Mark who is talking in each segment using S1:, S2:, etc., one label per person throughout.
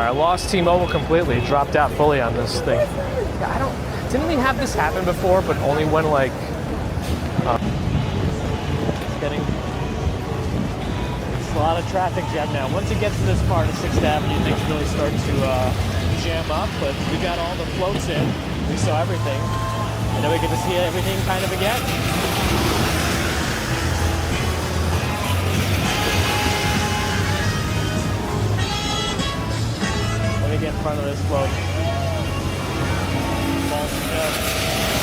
S1: I lost T-Mobile completely. It dropped out fully on this thing. Yeah, didn't we have this happen before, but only when like, it's a lot of traffic jam now. Once it gets to this part of 6th Avenue, things really start to jam up, but we got all the floats in. We saw everything. And then we get to see everything kind of again. Let me get in front of this float.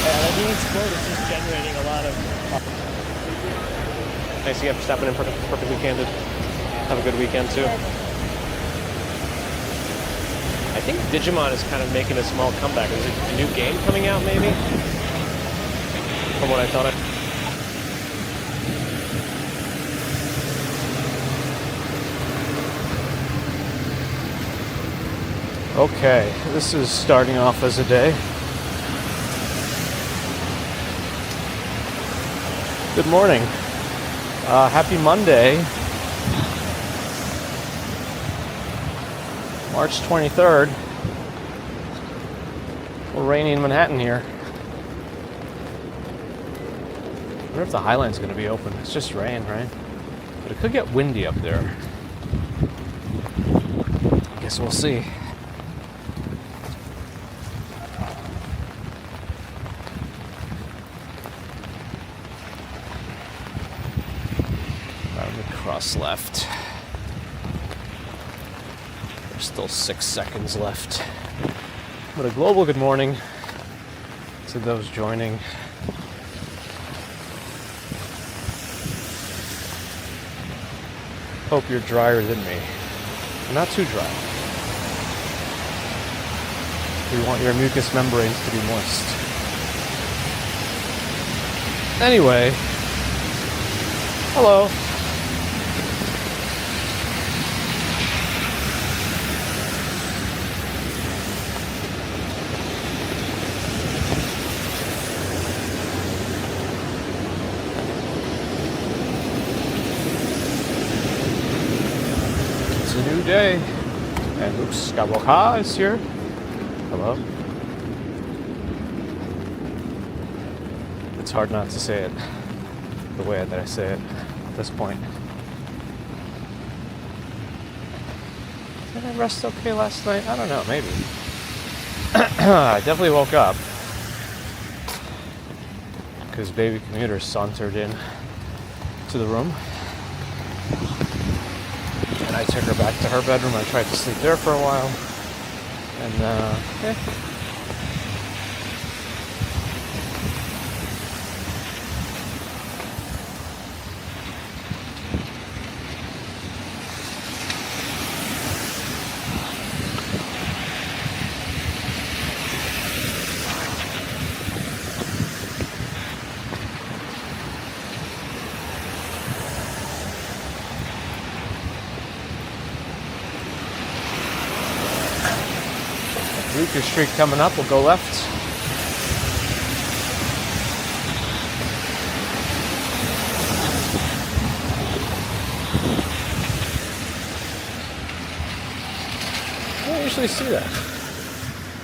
S1: Yeah, that means float is just generating a lot of... Thanks again for stopping in Perfectly Candid. Have a good weekend too. I think Digimon is kind of making a small comeback. Is it a new game coming out maybe? From what I thought. Okay, this is starting off as a day. Good morning. Happy Monday, March 23rd. We're rainy in Manhattan here. I wonder if the High Line's going to be open. It's just rain, right? But it could get windy up there. I guess we'll see. Cross left. There's still 6 seconds left. But a global good morning to those joining. Hope you're drier than me. Not too dry. We want your mucous membranes to be moist. Anyway, hello. Day. And Luke Skywalker is here. Hello. It's hard not to say it the way that I say it at this point. Did I rest okay last night? I don't know, maybe. I definitely woke up because baby commuter sauntered in to the room. I took her back to her bedroom. I tried to sleep there for a while. And, yeah. Your street coming up, we'll go left. I don't usually see that.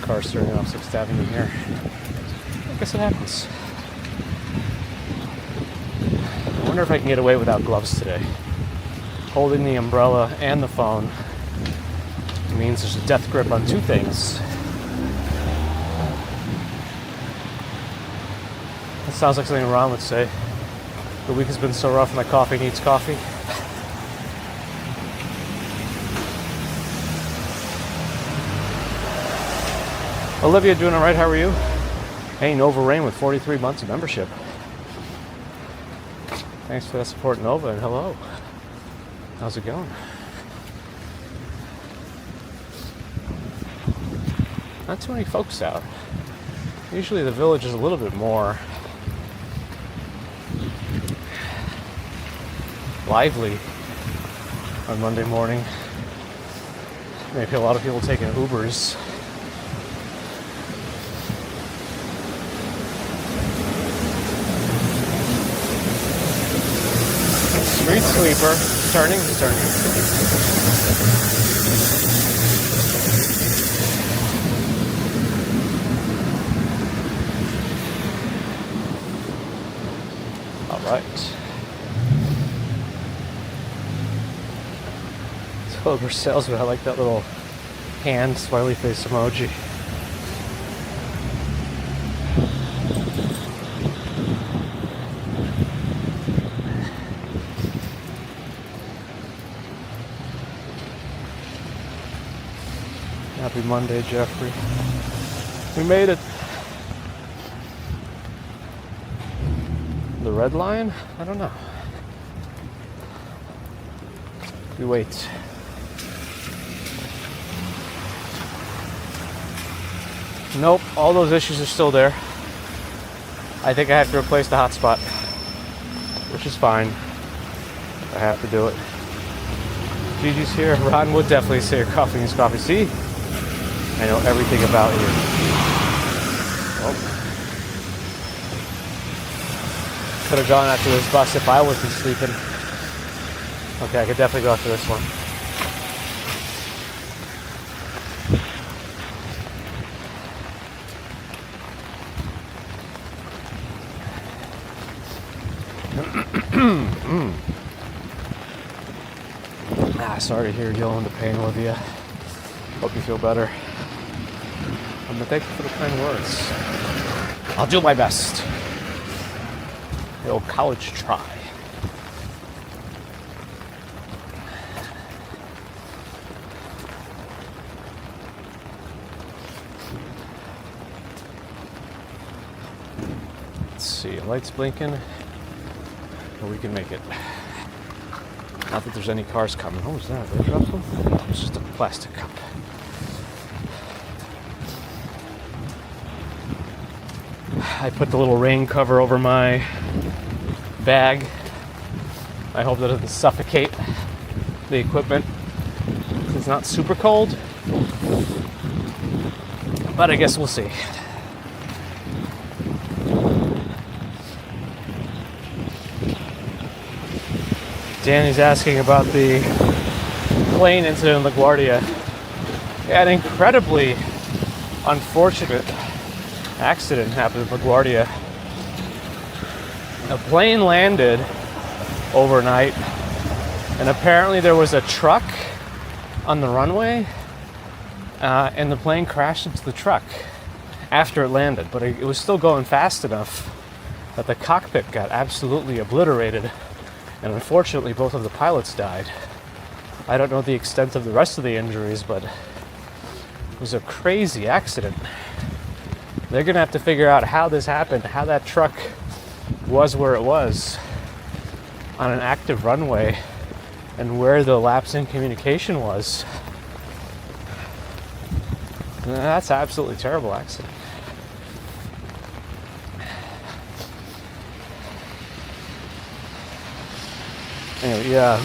S1: Cars turning off 6th Avenue here. I guess it happens. I wonder if I can get away without gloves today. Holding the umbrella and the phone means there's a death grip on two things. Sounds like something Ron would say. The week has been so rough, my coffee needs coffee. Olivia, doing all right? How are you? Hey, Nova Rain with 43 months of membership. Thanks for that support, Nova, and hello. How's it going? Not too many folks out. Usually the village is a little bit more lively on Monday morning. Maybe a lot of people taking Ubers. Street sweeper, turning. All right. October salesman. I like that little hand smiley face emoji. Happy Monday, Jeffrey. We made it. The red line? I don't know. We wait. Nope, all those issues are still there. I think I have to replace the hotspot, which is fine. I have to do it. Gigi's here. Ron would definitely say you're coughing his coffee. See? I know everything about you. Oh. Could have gone after this bus if I wasn't sleeping. Okay, I could definitely go after this one. Sorry to hear you dealing with the pain, Olivia. Hope you feel better. Thank you for the kind words. I'll do my best. The old college try. Let's see, lights blinking. Or we can make it. Not that there's any cars coming. What was that? Did I drop some? No, it's just a plastic cup. I put the little rain cover over my bag. I hope that it doesn't suffocate the equipment. It's not super cold, but I guess we'll see. Danny's asking about the plane incident in LaGuardia. Yeah, an incredibly unfortunate accident happened in LaGuardia. A plane landed overnight, and apparently there was a truck on the runway, and the plane crashed into the truck after it landed. But it was still going fast enough that the cockpit got absolutely obliterated. And unfortunately, both of the pilots died. I don't know the extent of the rest of the injuries, but it was a crazy accident. They're going to have to figure out how this happened, how that truck was where it was on an active runway, and where the lapse in communication was. That's an absolutely terrible accident. Anyway, yeah,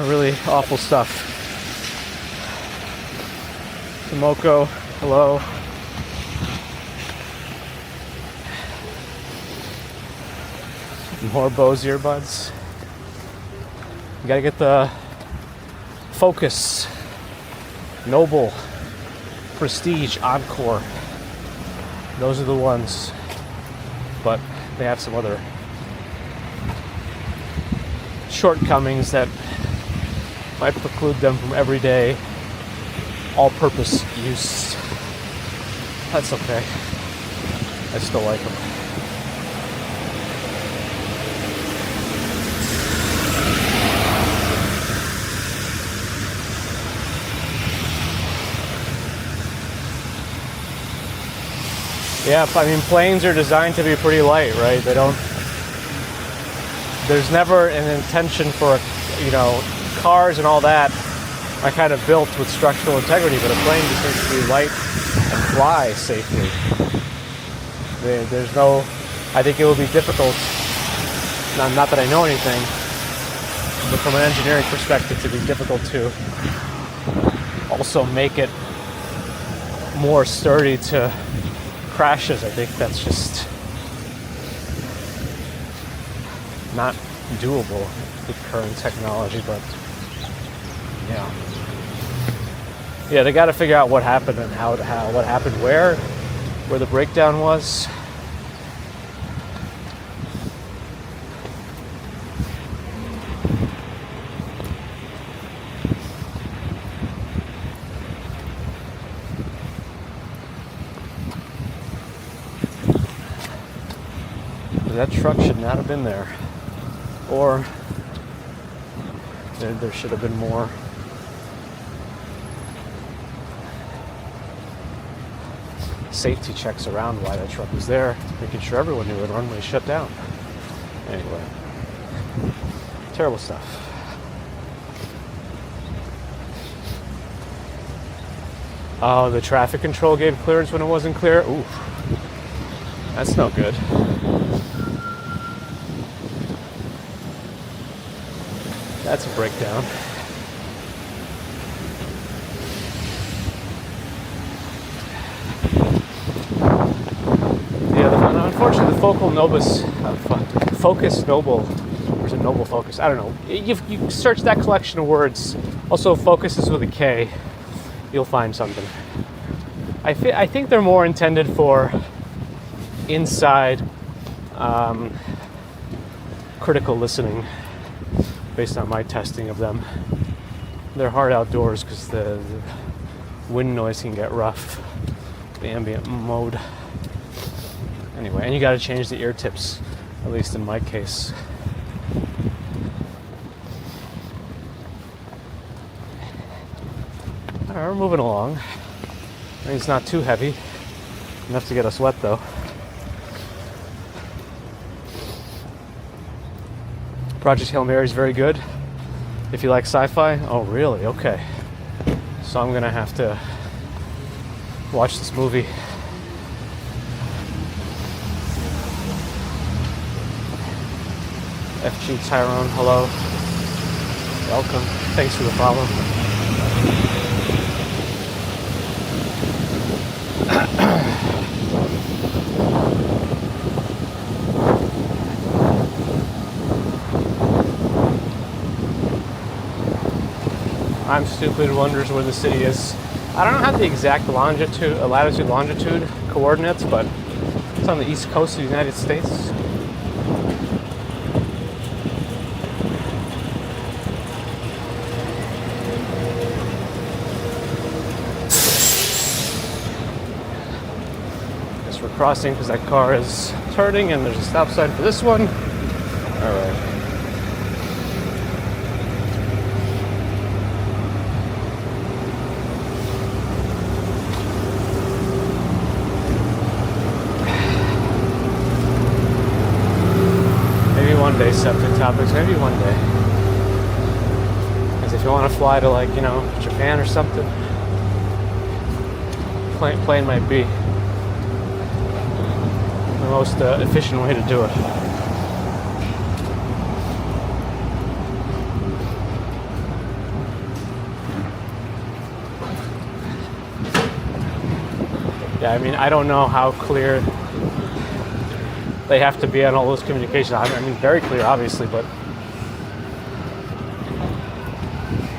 S1: really awful stuff. Tomoko, hello. More Bose earbuds. You gotta get the Focus, Noble, Prestige, Encore. Those are the ones. But they have some other shortcomings that might preclude them from everyday all-purpose use. That's okay. I still like them. Yeah, I mean, planes are designed to be pretty light, right? There's never an intention for, cars and all that are kind of built with structural integrity, but a plane just needs to be light and fly safely. I think it will be difficult, not that I know anything, but from an engineering perspective, to be difficult to also make it more sturdy to crashes. I think that's just not doable with current technology, but yeah, they got to figure out what happened and what happened, where the breakdown was. that truck should not have been there. Or there should have been more. Safety checks around why that truck was there, making sure everyone knew the runway shut down. Anyway, terrible stuff. Oh, the traffic control gave clearance when it wasn't clear. Ooh, that's no good. That's a breakdown. Yeah, unfortunately, the Focus Noble, or is it Noble Focus? I don't know. You search that collection of words. Also, Focus is with a K. You'll find something. I think they're more intended for inside critical listening, based on my testing of them. They're hard outdoors because the wind noise can get rough, the ambient mode. Anyway, and you got to change the ear tips, at least in my case. All right, we're moving along. I mean, it's not too heavy, enough to get us wet though. Project Hail Mary is very good. If you like sci-fi, oh really? Okay. So I'm gonna have to watch this movie. FG Tyrone, hello. Welcome. Thanks for the follow. I'm stupid and wonders where the city is. I don't have the exact latitude, longitude coordinates, but it's on the east coast of the United States. Guess we're crossing because that car is turning and there's a stop sign for this one. All right. One day, septic topics, maybe one day. Because if you want to fly to, like, Japan or something, plane might be the most efficient way to do it. Yeah, I mean, I don't know how clear they have to be on all those communications. I mean, very clear, obviously, but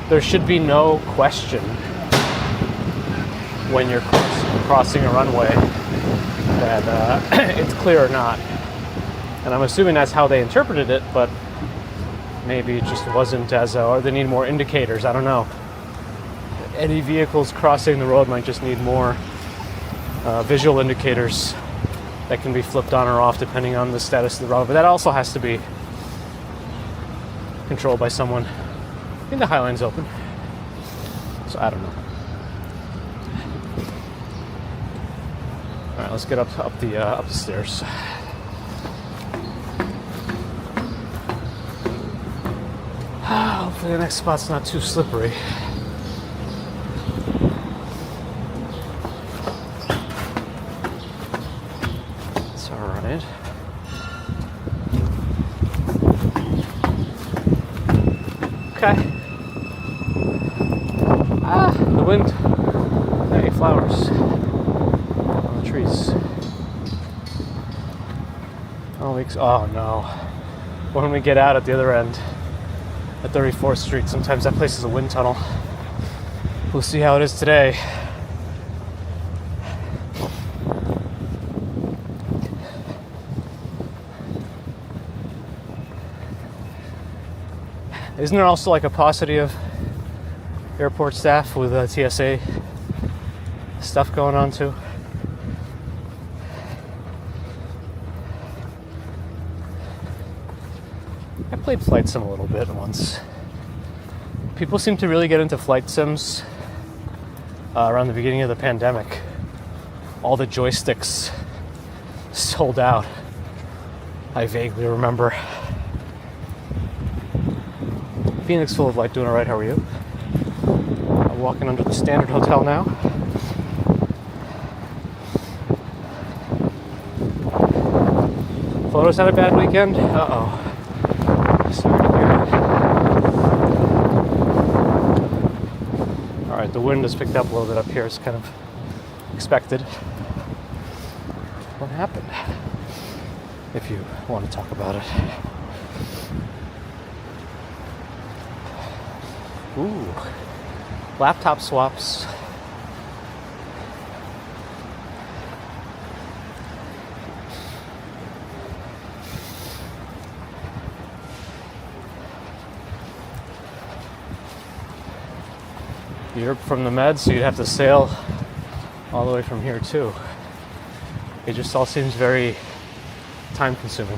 S1: there should be no question when you're crossing a runway that it's clear or not. And I'm assuming that's how they interpreted it, but maybe it just wasn't as, or they need more indicators. I don't know. Any vehicles crossing the road might just need more visual indicators that can be flipped on or off depending on the status of the road. But that also has to be controlled by someone. I think the Highline's open. So I don't know. All right, let's get up the stairs. Hopefully the next spot's not too slippery. Okay. The wind. Hey, flowers on the trees. Oh no. When we get out at the other end, at 34th Street, sometimes that place is a wind tunnel. We'll see how it is today. Isn't there also like a paucity of airport staff with TSA stuff going on too? I played flight sim a little bit once. People seem to really get into flight sims around the beginning of the pandemic. All the joysticks sold out. I vaguely remember. Phoenix full of light, doing all right. How are you? I'm walking under the Standard Hotel now. Photos had a bad weekend? Uh-oh. Sorry to hear. Alright, the wind has picked up a little bit up here. It's kind of expected. What happened? If you want to talk about it. Ooh. Laptop swaps. You're from the Med, so you'd have to sail all the way from here too. It just all seems very time consuming.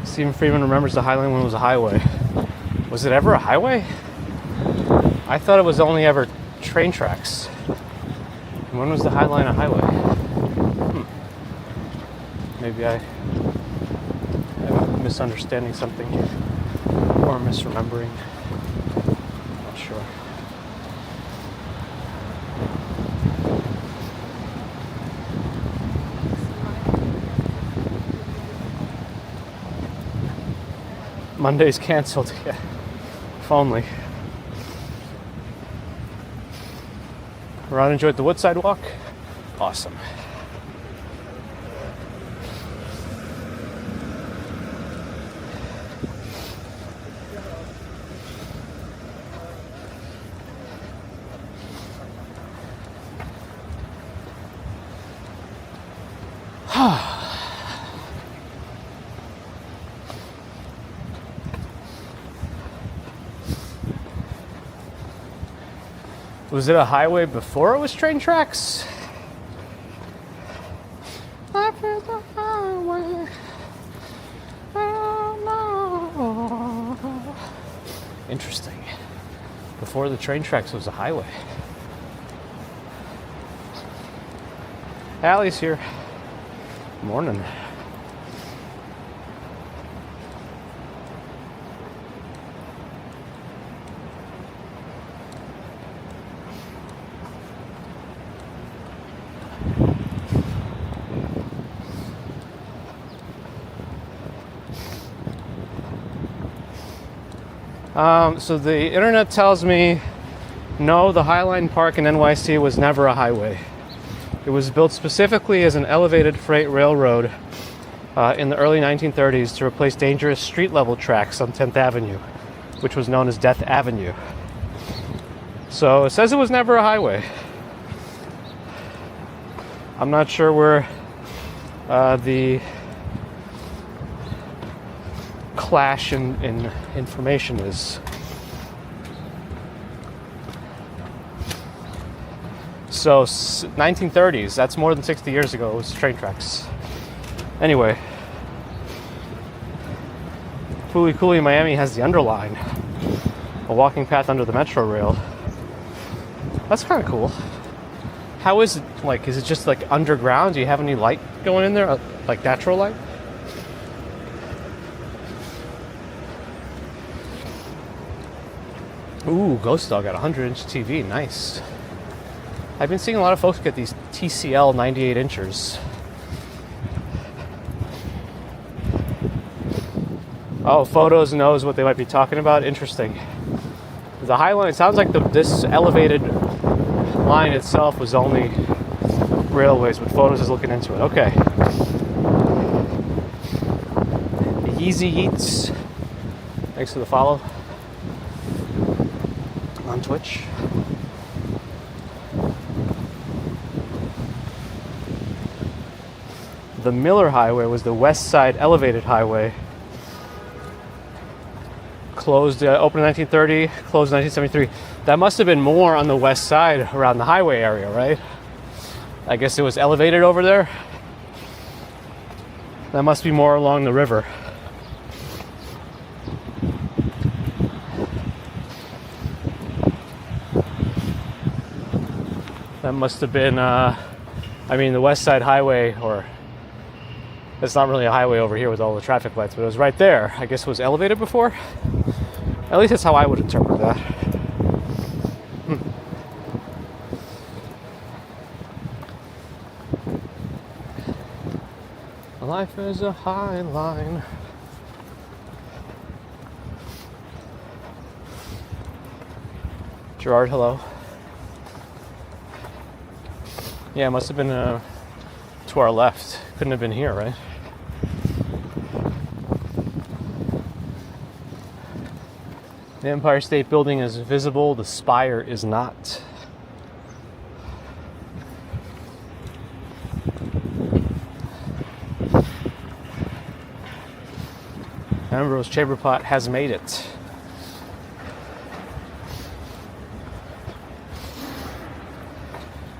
S1: Stephen Freeman remembers the High Line when it was a highway. Was it ever a highway? I thought it was only ever train tracks. When was the High Line a highway? Maybe I'm misunderstanding something or misremembering. Not sure. Monday's canceled. Yeah, if only. Ron enjoyed the Woodside walk. Awesome. Was it a highway before it was train tracks? Life is a highway. Oh, no. Interesting. Before the train tracks was a highway. Allie's here. Morning. So the internet tells me, no, the Highline Park in NYC was never a highway. It was built specifically as an elevated freight railroad in the early 1930s to replace dangerous street-level tracks on 10th Avenue, which was known as Death Avenue. So it says it was never a highway. I'm not sure where the clash in information is. So 1930s, that's more than 60 years ago, it was train tracks. Anyway, Fooly Cooley, Miami has the Underline, a walking path under the metro rail. That's kind of cool. How is it, like, is it just like underground? Do you have any light going in there, like natural light? Ooh, Ghost Dog got a 100-inch TV, nice. I've been seeing a lot of folks get these TCL 98 inchers. Oh, Photos knows what they might be talking about. Interesting. The High Line, it sounds like this elevated line itself was only railways, but Photos is looking into it. Okay. Yeezy Yeets. Thanks for the follow on Twitch. The Miller Highway was the West Side elevated highway. Closed, opened in 1930, closed in 1973. That must have been more on the west side around the highway area, right? I guess it was elevated over there. That must be more along the river. That must have been, the West Side Highway, or it's not really a highway over here with all the traffic lights, but it was right there. I guess it was elevated before. At least that's how I would interpret that. Life is a high line. Gerard, hello. Yeah, it must have been to our left. Couldn't have been here, right? The Empire State Building is visible, the spire is not. Ambrose Chamberpot has made it.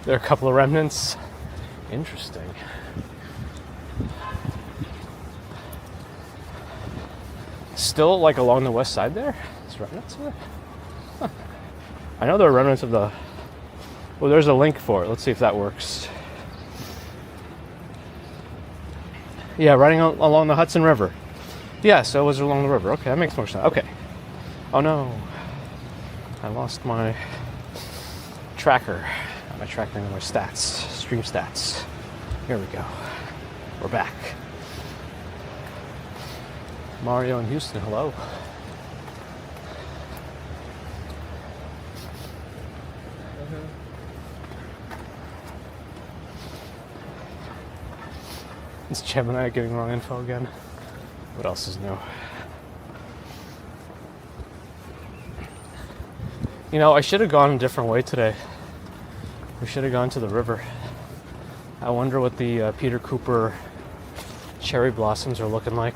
S1: There are a couple of remnants. Interesting. Still like along the west side there? There's remnants there? Huh. I know there are remnants of the... Well, there's a link for it. Let's see if that works. Yeah, running along the Hudson River. Yeah, so it was along the river. Okay, that makes more sense. Okay. Oh no. I lost my tracker. Not my tracking, my stats. Stream stats. Here we go. We're back. Mario in Houston, hello. Is Gemini giving wrong info again? What else is new? You know, I should have gone a different way today. We should have gone to the river. I wonder what the Peter Cooper cherry blossoms are looking like.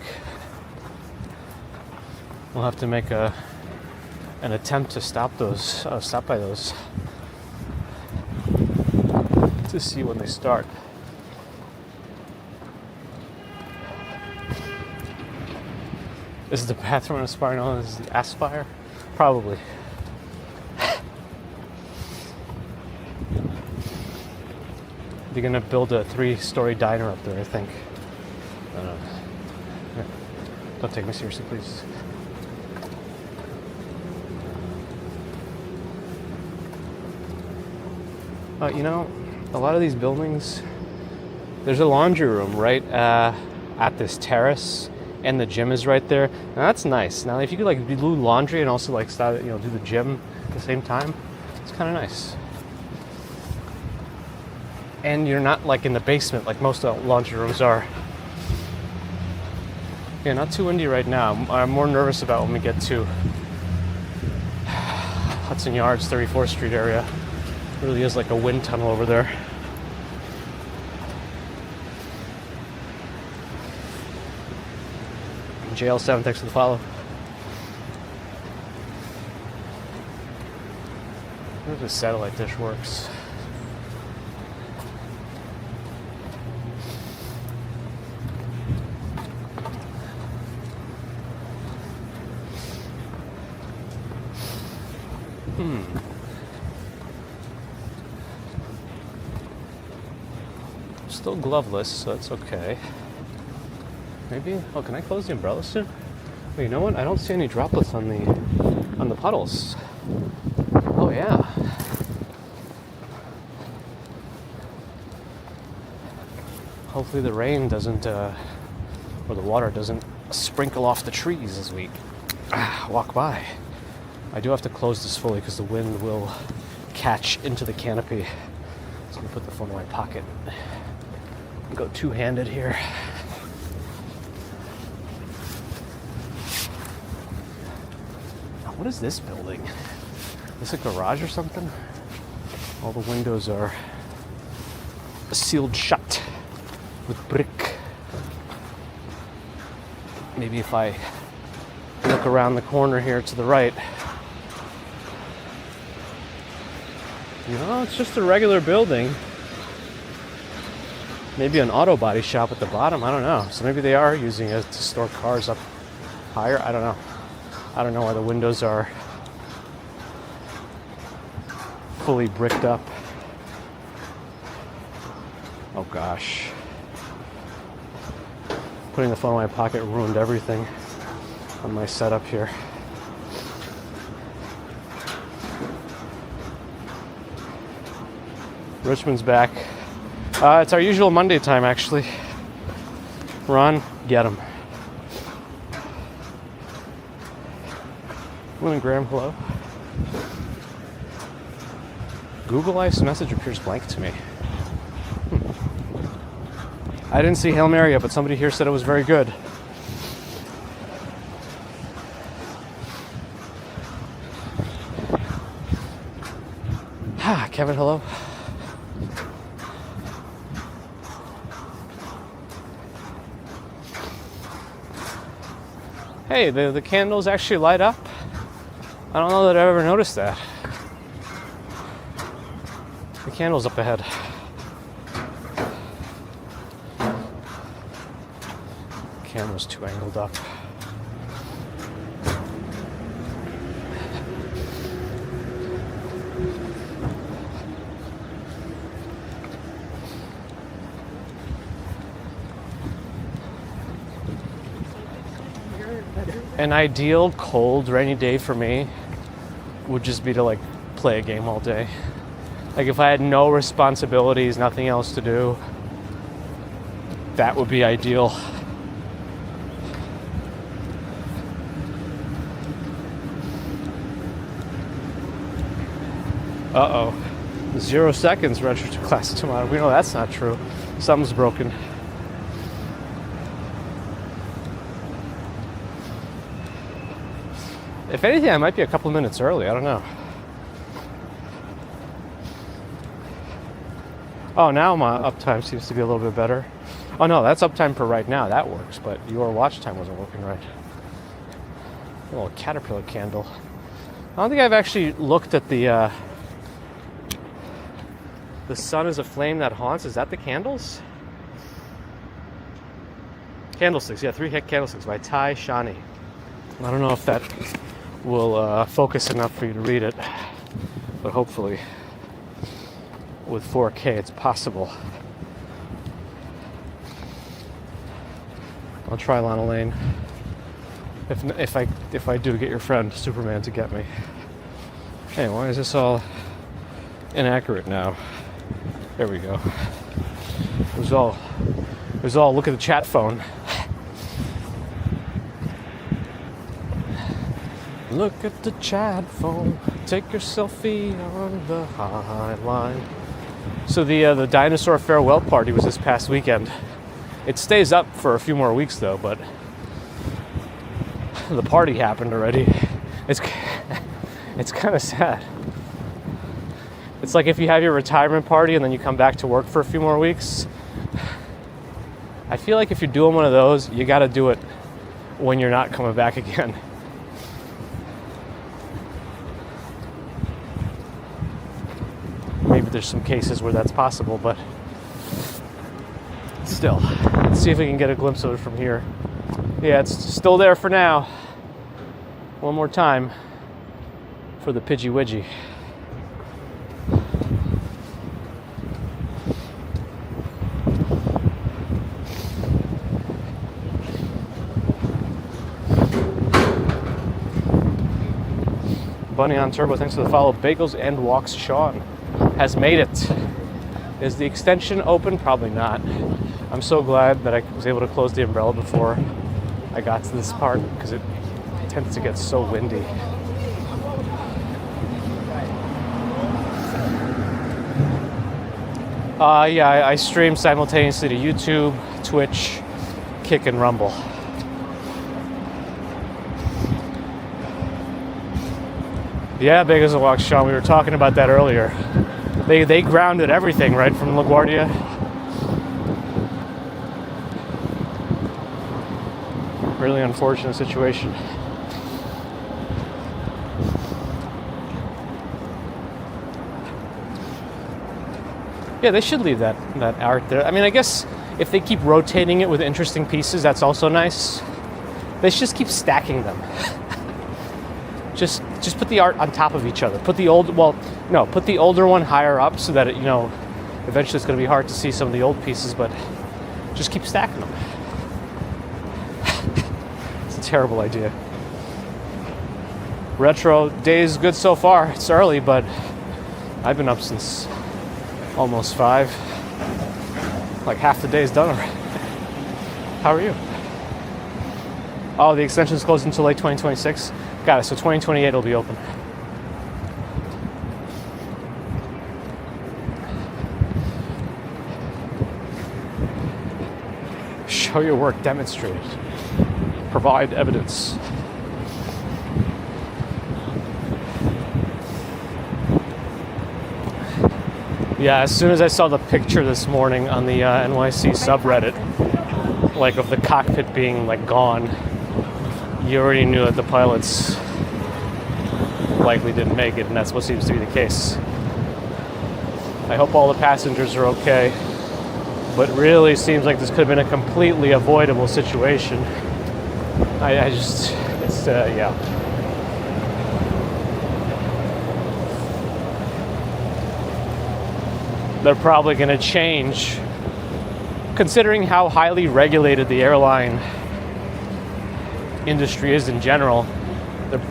S1: We'll have to make an attempt to stop by those to see when they start. Is the bathroom in Aspire known as the Aspire? Probably. They're gonna build a 3-story diner up there, I think. I don't know. Here. Don't take me seriously, please. You know, a lot of these buildings, there's a laundry room right at this terrace. And the gym is right there. Now that's nice. Now if you could like do laundry and also like start, do the gym at the same time, it's kind of nice. And you're not like in the basement like most laundry rooms are. Yeah, not too windy right now. I'm more nervous about when we get to Hudson Yards, 34th Street area. It really is like a wind tunnel over there. JL7, thanks for the follow. Where the satellite dish works. Still gloveless, so it's okay. Maybe. Oh, can I close the umbrella soon? Well, you know what? I don't see any droplets on the puddles. Oh yeah. Hopefully the rain doesn't, or the water doesn't sprinkle off the trees as we walk by. I do have to close this fully because the wind will catch into the canopy. So I'm gonna put the phone in my pocket. Go two-handed here. What is this building? Is this a garage or something? All the windows are sealed shut with brick. Maybe if I look around the corner here to the right. You know, it's just a regular building. maybe an auto body shop at the bottom. I don't know. So maybe they are using it to store cars up higher. I don't know. I don't know why the windows are fully bricked up. Oh gosh. Putting the phone in my pocket ruined everything on my setup here. Richmond's back. It's our usual Monday time, actually. Ron, get him. Will and Graham, hello. Google Life's message appears blank to me. I didn't see Hail Mary yet, but somebody here said it was very good. Kevin, hello. Hey, the candles actually light up. I don't know that I've ever noticed that. The candle's up ahead. Camera's too angled up. An ideal cold, rainy day for me would just be to like play a game all day. Like if I had no responsibilities, nothing else to do, that would be ideal. Uh-oh. 0 seconds register to class tomorrow. We know that's not true. Something's broken. If anything, I might be a couple minutes early. I don't know. Oh, now my uptime seems to be a little bit better. Oh no, that's uptime for right now. That works, but your watch time wasn't working right. A little caterpillar candle. I don't think I've actually looked at the sun is a flame that haunts. Is that the candles? Candlesticks, yeah, 3 candlesticks by Ty Shani. I don't know if that will focus enough for you to read it, but hopefully with 4K it's possible. I'll try Lana Lane if I do get your friend Superman to get me. Hey, why is this all inaccurate now? There we go. It was all look at the chat phone. Look at the chat phone. Take your selfie on the high line. So the dinosaur farewell party was this past weekend. It stays up for a few more weeks though, but the party happened already. It's kind of sad. It's like if you have your retirement party and then you come back to work for a few more weeks. I feel like if you're doing one of those, you got to do it when you're not coming back again. Maybe there's some cases where that's possible, but still, let's see if we can get a glimpse of it from here. Yeah, it's still there for now. One more time for the Pidgey Widgie. Bunny on Turbo, thanks for the follow. Bagels and Walks Sean has made it. Is the extension open? Probably not. I'm so glad that I was able to close the umbrella before I got to this part because it tends to get so windy. Yeah, I stream simultaneously to YouTube, Twitch, Kick, and Rumble. Yeah, Bagels and Walks Sean, we were talking about that earlier. They grounded everything, right, from LaGuardia. Really unfortunate situation. Yeah, they should leave that art there. I mean, I guess if they keep rotating it with interesting pieces, that's also nice. They should just keep stacking them. just put the art on top of each other. Put the older one higher up so that it, eventually it's going to be hard to see some of the old pieces, but just keep stacking them. It's a terrible idea. Retro day is good so far. It's early, but I've been up since almost 5. Like half the day is done already. How are you? Oh, the extension is closed until late 2026. Got it. So 2028 will be open. Show your work, demonstrate it. Provide evidence. Yeah, as soon as I saw the picture this morning on the NYC subreddit, like of the cockpit being like gone, you already knew that the pilots likely didn't make it, and that's what seems to be the case. I hope all the passengers are okay, but really seems like this could have been a completely avoidable situation. Yeah. They're probably going to change, considering how highly regulated the airline industry is in general.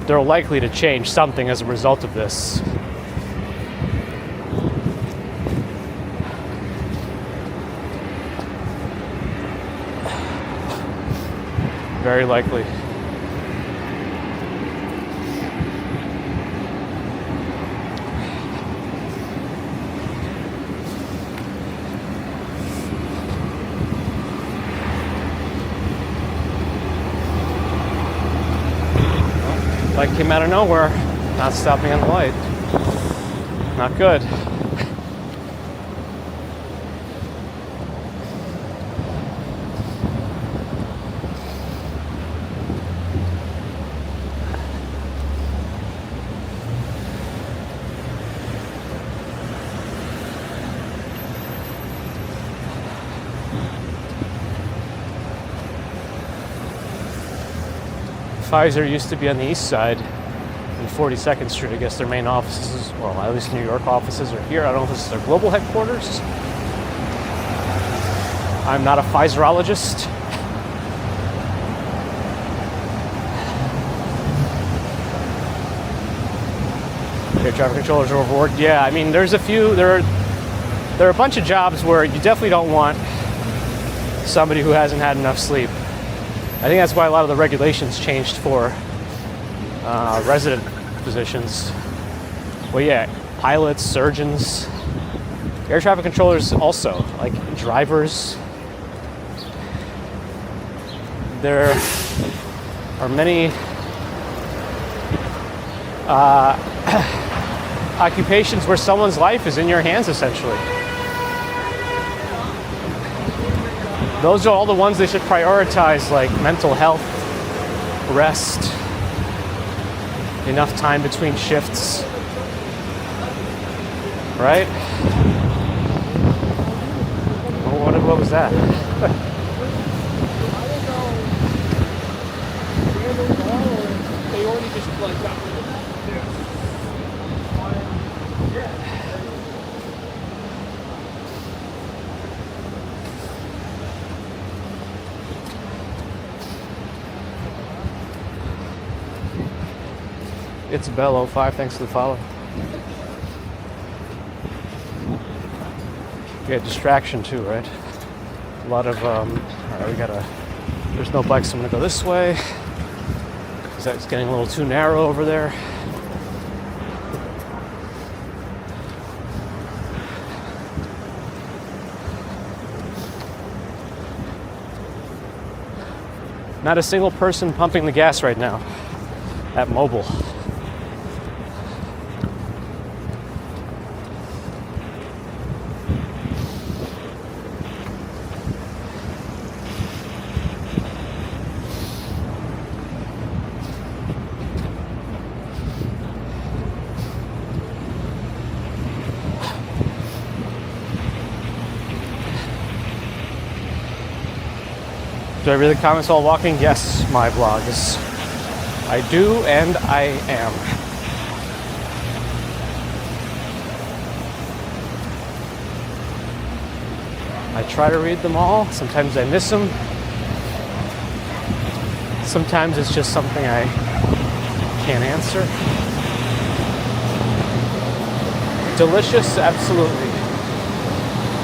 S1: They're likely to change something as a result of this. Very likely. Light came out of nowhere, not stopping on the light. Not good. Pfizer used to be on the east side in 42nd Street. I guess their main offices, well, at least New York offices are here. I don't know if this is their global headquarters. I'm not a Pfizerologist. Air traffic controllers are overworked. Yeah, I mean, there are a bunch of jobs where you definitely don't want somebody who hasn't had enough sleep. I think that's why a lot of the regulations changed for resident positions. Well, yeah, pilots, surgeons, air traffic controllers also, like drivers. There are many occupations where someone's life is in your hands, essentially. Those are all the ones they should prioritize, like mental health, rest, enough time between shifts, right? What was that?
S2: They already just plugged up.
S1: It's Bell 05, thanks for the follow. Yeah, distraction too, right? A lot of, alright, there's no bikes, so I'm gonna go this way, because that's getting a little too narrow over there. Not a single person pumping the gas right now at Mobile. Do I read the comments while walking? Yes, my vlogs. I do, and I am. I try to read them all. Sometimes I miss them. Sometimes it's just something I can't answer. Delicious, absolutely.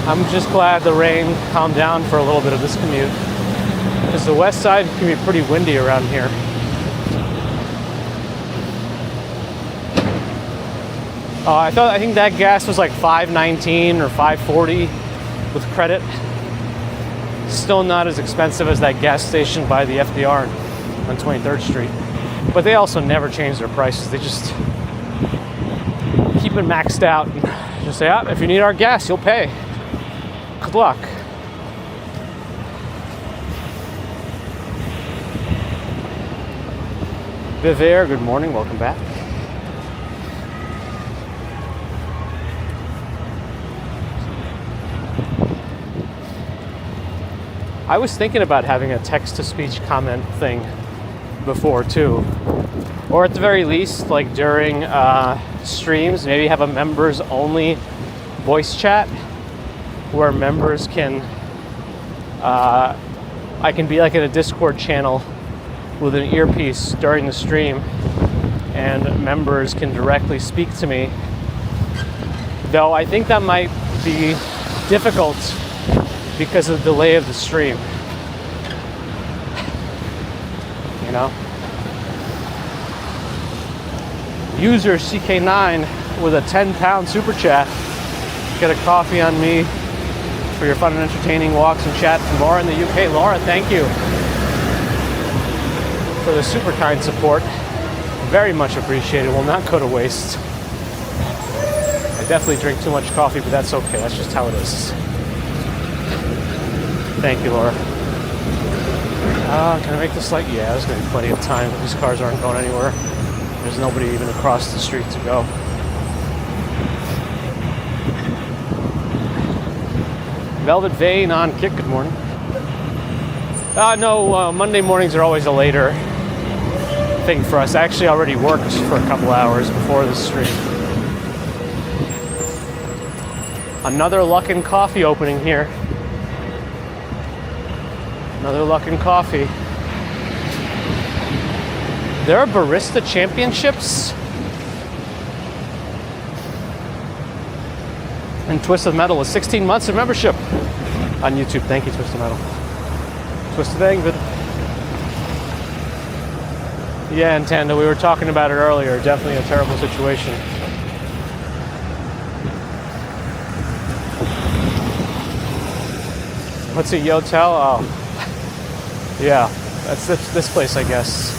S1: I'm just glad the rain calmed down for a little bit of this commute, because the west side can be pretty windy around here. I think that gas was like $5.19 or $5.40 with credit. Still not as expensive as that gas station by the FDR on 23rd Street. But they also never change their prices. They just keep it maxed out and just say, if you need our gas, you'll pay. Good luck. Vivair, good morning, welcome back. I was thinking about having a text-to-speech comment thing before too. Or at the very least, like during streams, maybe have a members-only voice chat where members can, I can be like in a Discord channel with an earpiece during the stream, and members can directly speak to me. Though I think that might be difficult because of the delay of the stream. You know? User CK9 with a 10-pound super chat. Get a coffee on me for your fun and entertaining walks and chat. From Laura in the UK. Laura, thank you for the super kind support. Very much appreciated. Will not go to waste. I definitely drink too much coffee, but that's okay. That's just how it is. Thank you, Laura. Can I make this light? Yeah, there's going to be plenty of time. These cars aren't going anywhere. There's nobody even across the street to go. Velvet Vein on Kick, good morning. No, Monday mornings are always a later thing for us. I actually already worked for a couple hours before the stream. Another Luckin Coffee opening here. Another Luckin Coffee. There are barista championships and Twisted Metal with 16 months of membership on YouTube. Thank you, Twisted Metal. Twisted Angvid. Yeah, and Tanda, we were talking about it earlier. Definitely a terrible situation. What's a Yotel? Oh, yeah, that's this place, I guess.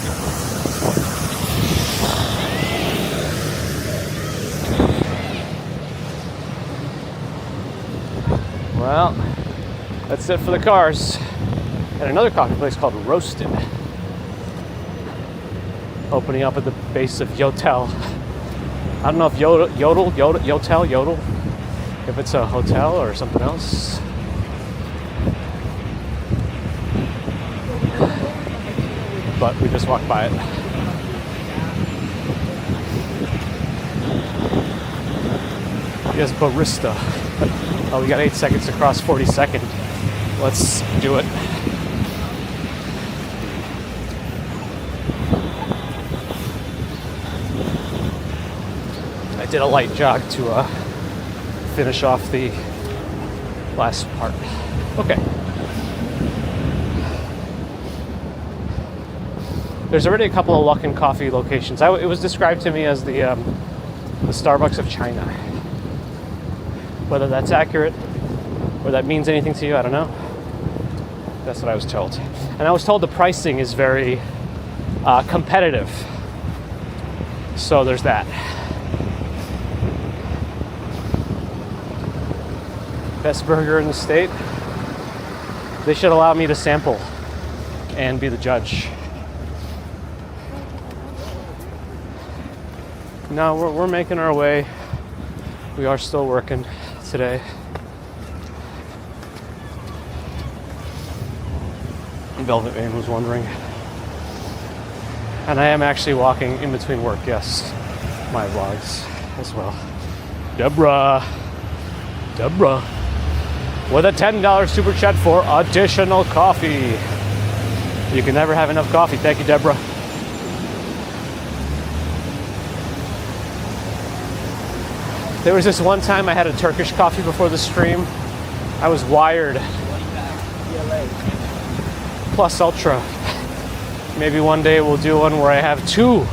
S1: Well, that's it for the cars. And another coffee place called Roasted, opening up at the base of Yotel. I don't know if Yotel, if it's a hotel or something else. But we just walked by it. Yes, barista. Oh, we got 8 seconds to cross 42nd. Let's do it. I did a light jog to finish off the last part. Okay. There's already a couple of Luckin Coffee locations. It was described to me as the Starbucks of China. Whether that's accurate or that means anything to you, I don't know. That's what I was told. And I was told the pricing is very competitive. So there's that. Best burger in the state. They should allow me to sample and be the judge. No, we're making our way. We are still working today. Velvet Man was wondering. And I am actually walking in between work, yes. My vlogs as well. Deborah. With a $10 super chat for additional coffee. You can never have enough coffee. Thank you, Deborah. There was this one time I had a Turkish coffee before the stream. I was wired. Plus Ultra. Maybe one day we'll do one where I have 2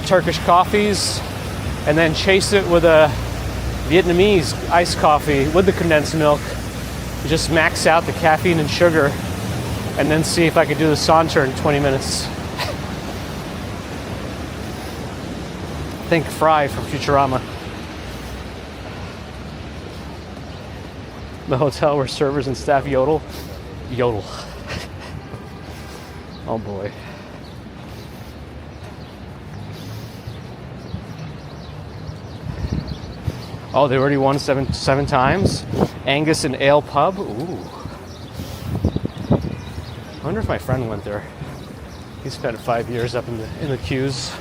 S1: Turkish coffees and then chase it with a Vietnamese iced coffee with the condensed milk. Just max out the caffeine and sugar and then see if I could do the saunter in 20 minutes. Think Fry from Futurama. The hotel where servers and staff yodel. Oh boy. Oh, they already won seven times. Angus and Ale Pub. Ooh. I wonder if my friend went there. He spent 5 years up in the queues.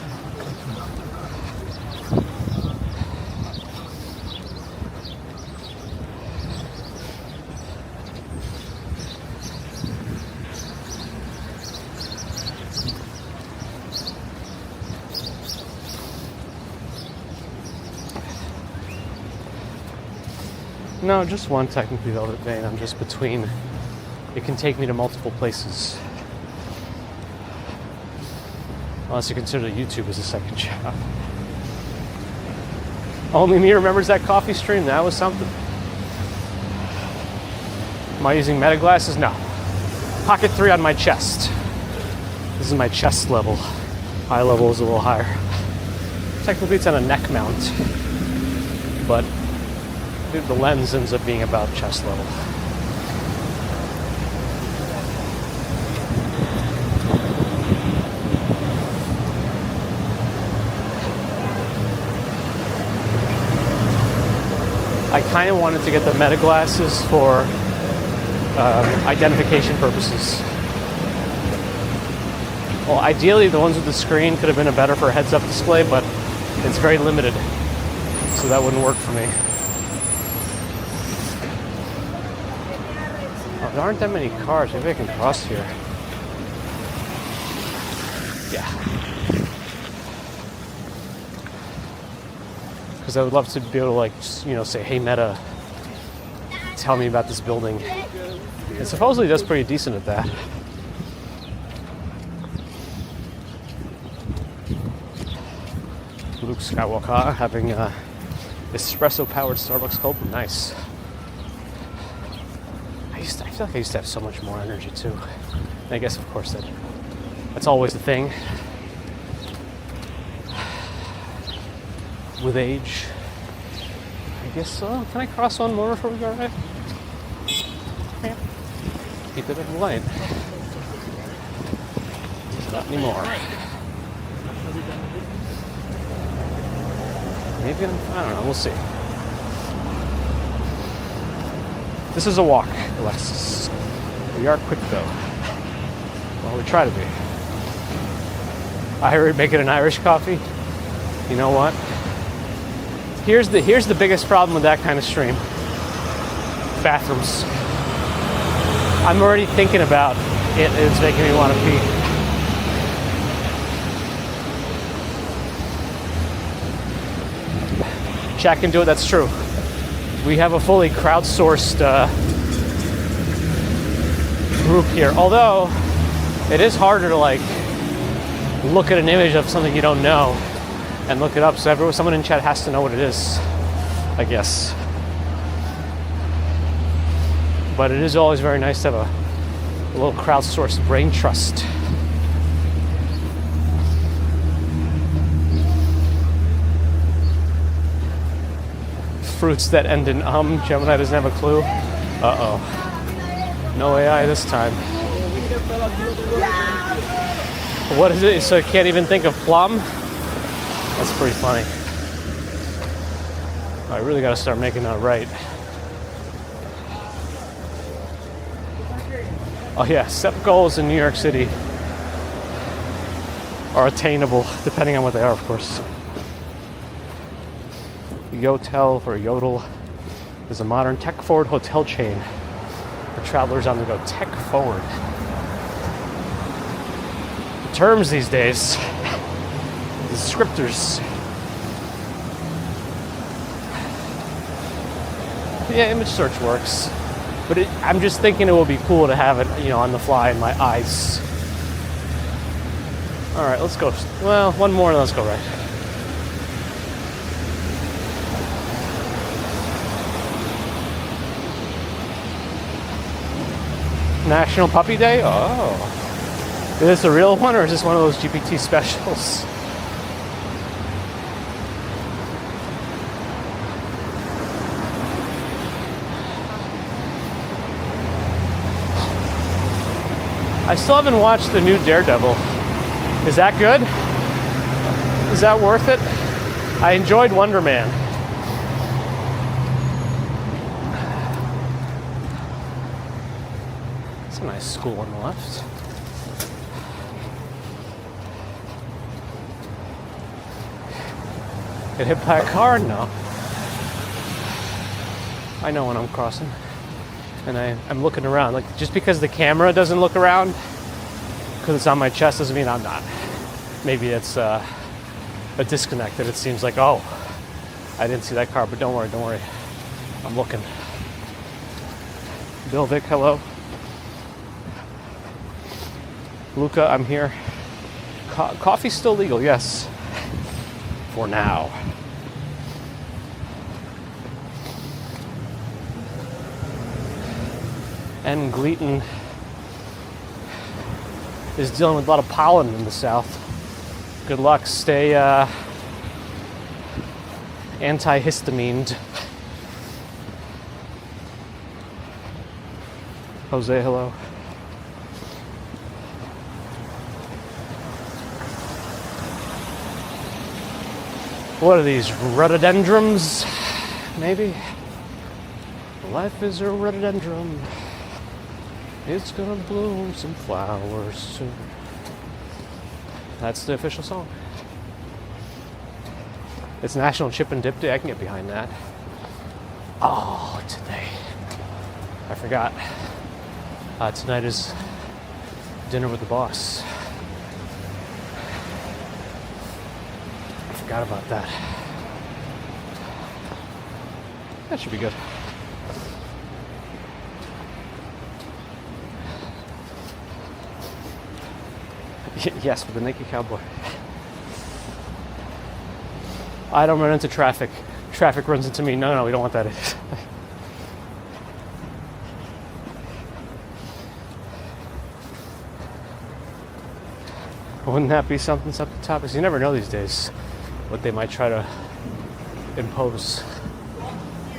S1: No, just one technically Velvet Vein. I'm just between. It can take me to multiple places. Unless you consider YouTube as a second job. Only me remembers that coffee stream. That was something. Am I using meta glasses? No. Pocket 3 on my chest. This is my chest level. Eye level is a little higher. Technically it's on a neck mount. But the lens ends up being about chest level. I kind of wanted to get the meta glasses for identification purposes. Well, ideally the ones with the screen could have been better for a heads-up display, but it's very limited, so that wouldn't work for me. Oh, there aren't that many cars. Maybe I can cross here. Yeah. Because I would love to be able to, like, you know, say, hey, Meta, tell me about this building. It supposedly does pretty decent at that. Luke Skywalker having espresso-powered Starbucks cold brew. Nice. I feel like I used to have so much more energy too. And I guess, of course, that's always the thing. With age, I guess so. Can I cross one more before we go right? Yeah. Keep it in the light. Not anymore. Maybe I don't know. We'll see. This is a walk, Alexis. We are quick though. Well, we try to be. I heard making an Irish coffee. You know what? Here's the biggest problem with that kind of stream. Bathrooms. I'm already thinking about it. It's making me want to pee. Chat can do it. That's true. We have a fully crowdsourced group here. Although it is harder to like look at an image of something you don't know and look it up. So someone in chat has to know what it is, I guess. But it is always very nice to have a little crowdsourced brain trust. Fruits that end in Gemini doesn't have a clue. Uh-oh. No AI this time. What is it? So I can't even think of plum? That's pretty funny. I really gotta start making that right. Oh yeah, step goals in New York City are attainable, depending on what they are, of course. Yotel or Yodel is a modern tech-forward hotel chain for travelers on the go. Tech-forward. The terms these days, the descriptors. Yeah, image search works, but I'm just thinking it would be cool to have it, you know, on the fly in my eyes. All right, let's go. Well, one more and let's go right. National Puppy Day? Oh. Is this a real one or is this one of those GPT specials? I still haven't watched the new Daredevil. Is that good? Is that worth it? I enjoyed Wonder Man. It's a nice school on the left. Get hit by a car? No. I know when I'm crossing. And I'm looking around. Like, just because the camera doesn't look around, because it's on my chest, doesn't mean I'm not. Maybe it's a disconnect that it seems like, oh, I didn't see that car, but don't worry. I'm looking. Bill Vic, hello. Luca, I'm here. Coffee's still legal, yes. For now. And Gleaton is dealing with a lot of pollen in the south. Good luck. Stay antihistamined. Jose, hello. What are these, rhododendrons? Maybe? Life is a rhododendron. It's gonna bloom some flowers soon. That's the official song. It's National Chip and Dip Day. I can get behind that. Oh, today. I forgot. Tonight is dinner with the boss. I forgot about that. That should be good. Yes, with the naked cowboy. I don't run into traffic. Traffic runs into me. No, we don't want that. Wouldn't that be something topics? You never know these days what they might try to impose.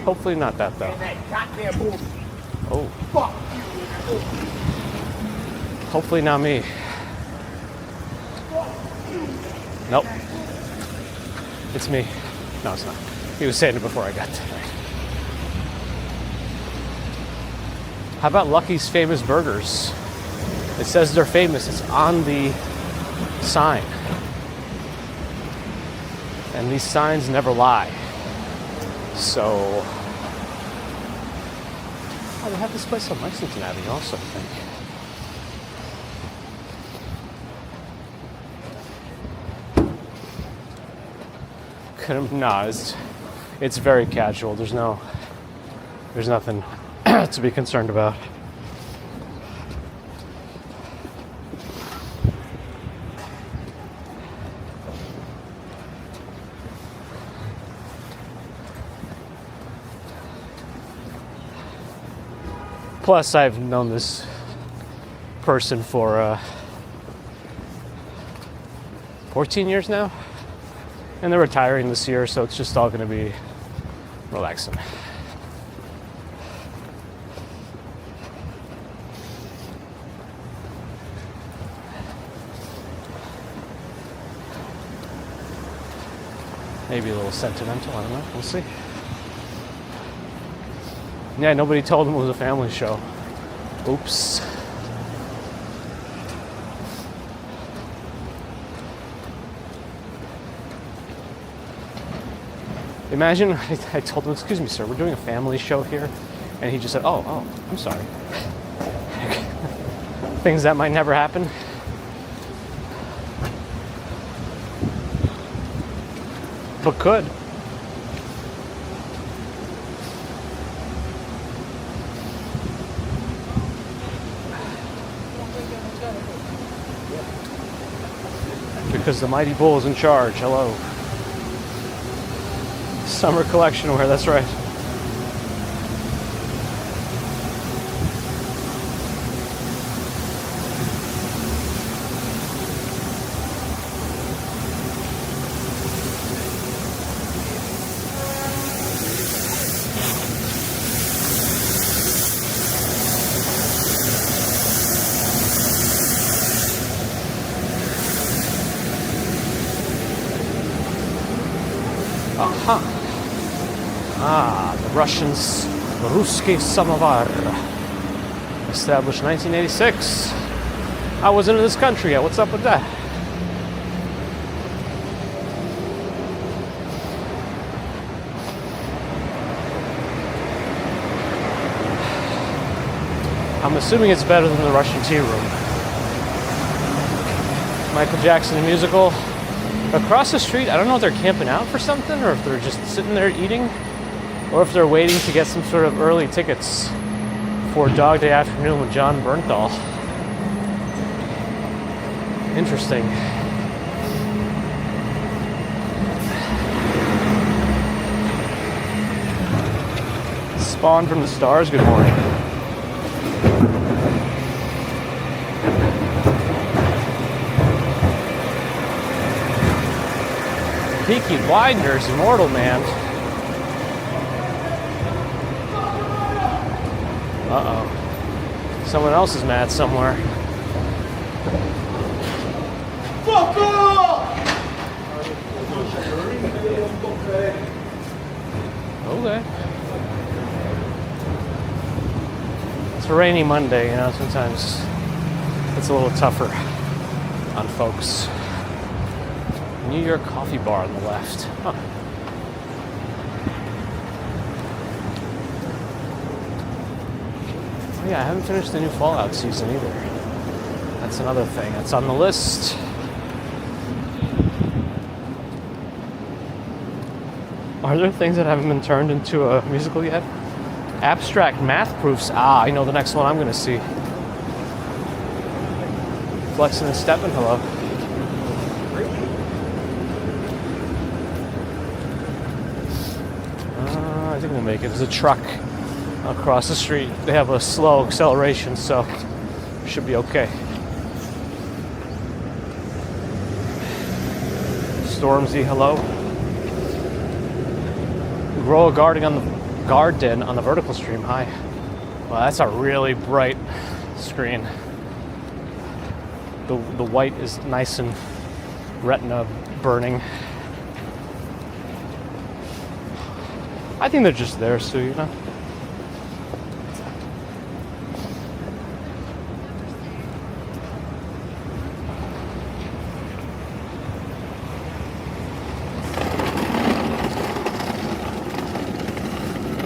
S1: Hopefully not that, though. Oh. Hopefully not me. Nope. It's me. No, it's not. He was saying it before I got there. How about Lucky's Famous Burgers? It says they're famous. It's on the sign. And these signs never lie. So... oh, they have this place on Lexington Avenue also, I think. No, it's very casual. There's nothing to be concerned about. Plus, I've known this person for 14 years now. And they're retiring this year, so it's just all going to be relaxing. Maybe a little sentimental, I don't know. We'll see. Yeah, nobody told them it was a family show. Oops. Imagine I told him, excuse me, sir, we're doing a family show here. And he just said, oh, I'm sorry. Things that might never happen. But could. Because the mighty bull is in charge. Hello. Summer collection wear, that's right. The Russians, Ruski Samovar, established 1986. I wasn't in this country yet. What's up with that? I'm assuming it's better than the Russian Tea Room. Michael Jackson the musical. Across the street, I don't know if they're camping out for something or if they're just sitting there eating or if they're waiting to get some sort of early tickets for Dog Day Afternoon with John Bernthal. Interesting. Spawn from the Stars, good morning. Peaky Blinders, Immortal Man. Uh-oh. Someone else is mad somewhere. Fuck off! Okay. It's a rainy Monday, you know, sometimes it's a little tougher on folks. New York Coffee Bar on the left. Huh. Oh yeah, I haven't finished the new Fallout season either. That's another thing that's on the list. Are there things that haven't been turned into a musical yet? Abstract math proofs. I know the next one I'm going to see. Flexing and Steppin', hello. I think we'll make it. There's a truck across the street. They have a slow acceleration, so should be okay. Stormzy, hello. Grow a garden on the vertical stream. Hi. Well, that's a really bright screen. The white is nice and retina burning. I think they're just there, Sue, you know?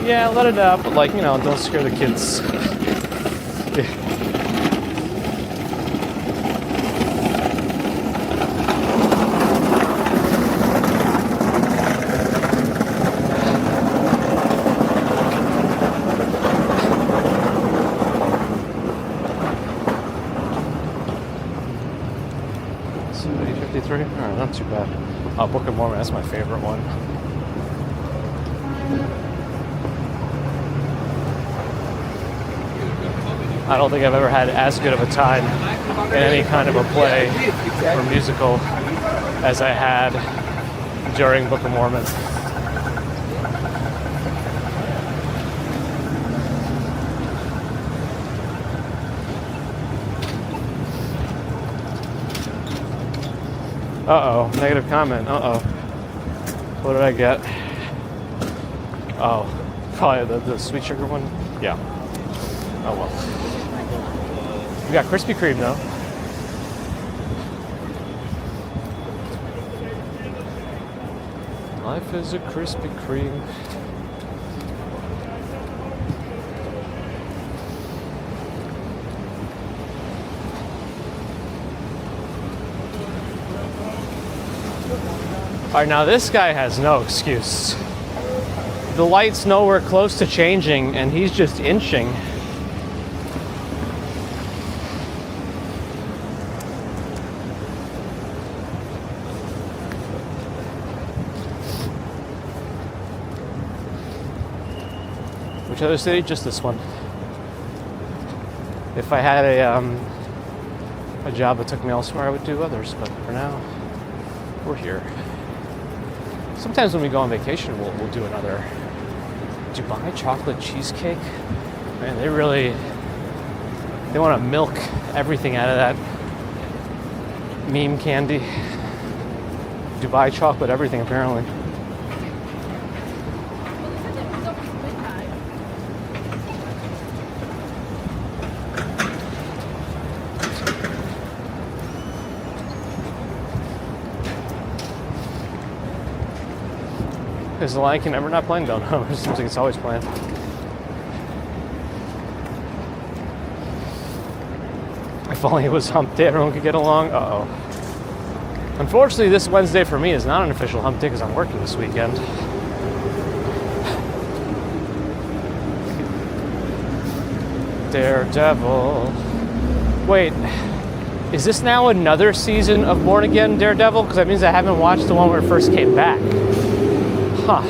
S1: Yeah, let it out, but like, you know, don't scare the kids. Not too bad. Book of Mormon, that's my favorite one. I don't think I've ever had as good of a time in any kind of a play or musical as I had during Book of Mormon. Uh-oh, negative comment. Uh-oh. What did I get? Oh, probably the sweet sugar one? Yeah. Oh well. We got Krispy Kreme though. Well, Life is a Krispy Kreme. All right, now this guy has no excuse. The light's nowhere close to changing, and he's just inching. Which other city? Just this one. If I had a job that took me elsewhere, I would do others, but for now, we're here. Sometimes when we go on vacation, we'll do another Dubai chocolate cheesecake. Man, they want to milk everything out of that meme candy. Dubai chocolate everything, apparently. Is the Lion King ever not playing? Don't know. It seems like it's always playing. If only it was hump day, everyone could get along. Uh-oh. Unfortunately, this Wednesday for me is not an official hump day because I'm working this weekend. Daredevil. Wait, is this now another season of Born Again Daredevil? Because that means I haven't watched the one where it first came back. Huh.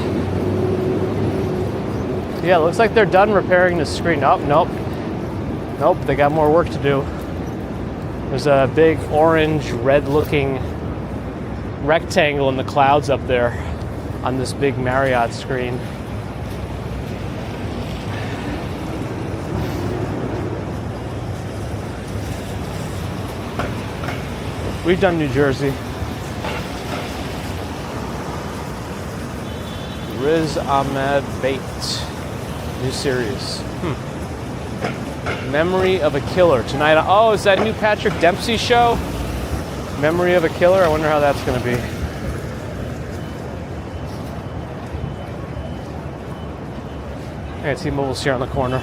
S1: Yeah, looks like they're done repairing the screen. Oh, nope. Nope, they got more work to do. There's a big orange, red-looking rectangle in the clouds up there on this big Marriott screen. We've done New Jersey. Riz Ahmed Bait. New series. Memory of a Killer. Tonight. Oh, is that new Patrick Dempsey show? Memory of a Killer? I wonder how that's going to be. I got T-Mobile's here on the corner.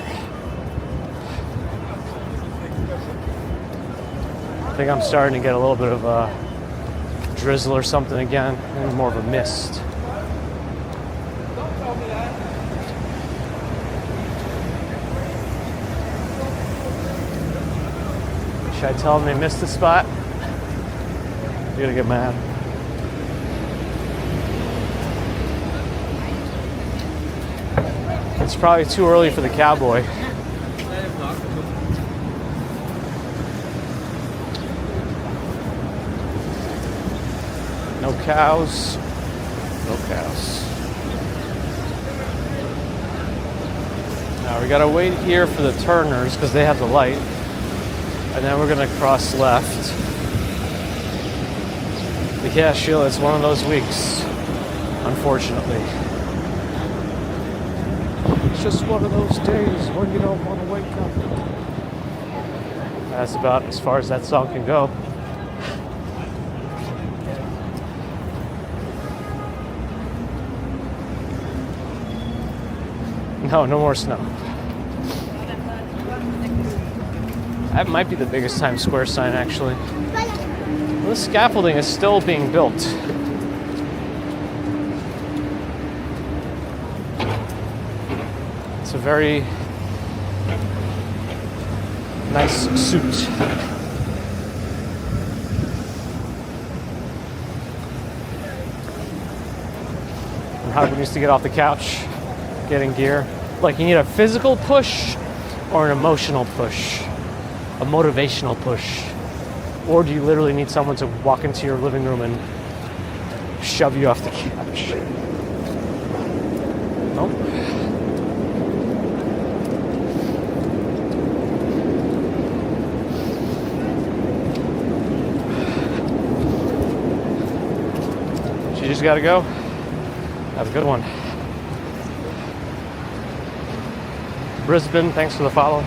S1: I think I'm starting to get a little bit of a drizzle or something again. Maybe more of a mist. Should I tell them they missed the spot? You're gonna get mad. It's probably too early for the cowboy. No cows. No cows. Now we gotta wait here for the turners because they have the light. And then we're gonna cross left. But yeah, Sheila, it's one of those weeks, unfortunately. It's just one of those days when you don't want to wake up. That's about as far as that song can go. No, no more snow. That might be the biggest Times Square sign, actually. Well, the scaffolding is still being built. It's a very nice suit. And Howard needs to get off the couch, get in gear. Like, you need a physical push or an emotional push, a motivational push. Or do you literally need someone to walk into your living room and shove you off the couch? Nope. She just gotta go. Have a good one. Brisbane, thanks for the follow.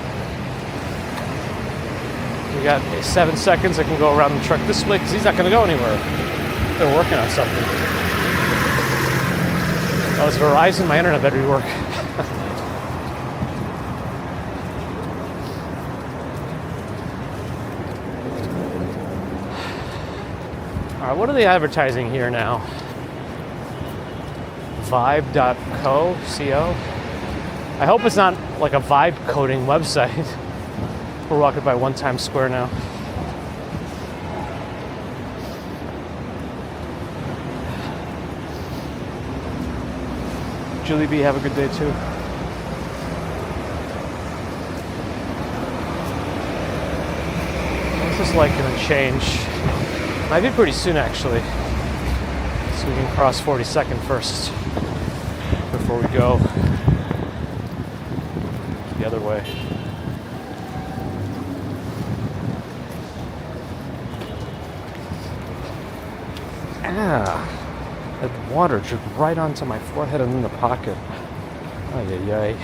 S1: We got 7 seconds. I can go around the truck this way because he's not going to go anywhere. They're working on something. Oh, it's Verizon. My internet better work. All right, what are they advertising here now? Vibe.co, C-O? I hope it's not like a vibe coding website. We're walking by One Times Square now. Julie B, have a good day too. What's this light gonna change? Might be pretty soon actually. So we can cross 42nd first before we go the other way. Ah, that water dripped right onto my forehead and in the pocket. Ay, ay, ay.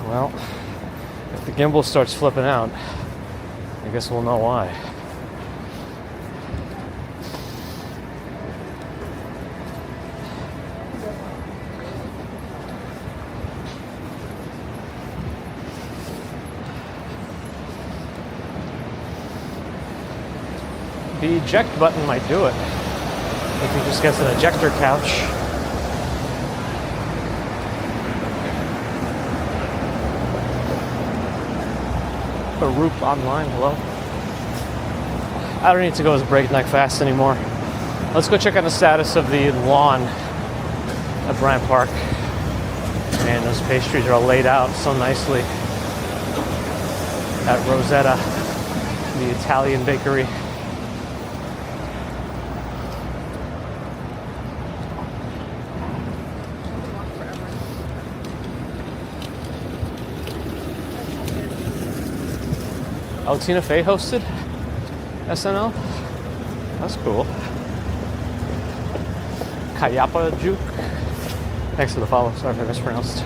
S1: Well, if the gimbal starts flipping out, I guess we'll know why. The eject button might do it. If he just gets an ejector couch. Baruch online, hello. I don't need to go as breakneck fast anymore. Let's go check on the status of the lawn at Bryant Park. Man, those pastries are all laid out so nicely at Rosetta, the Italian bakery. Oh, Tina Fey hosted SNL? That's cool. Kayapa Juke. Thanks for the follow. Sorry if I mispronounced.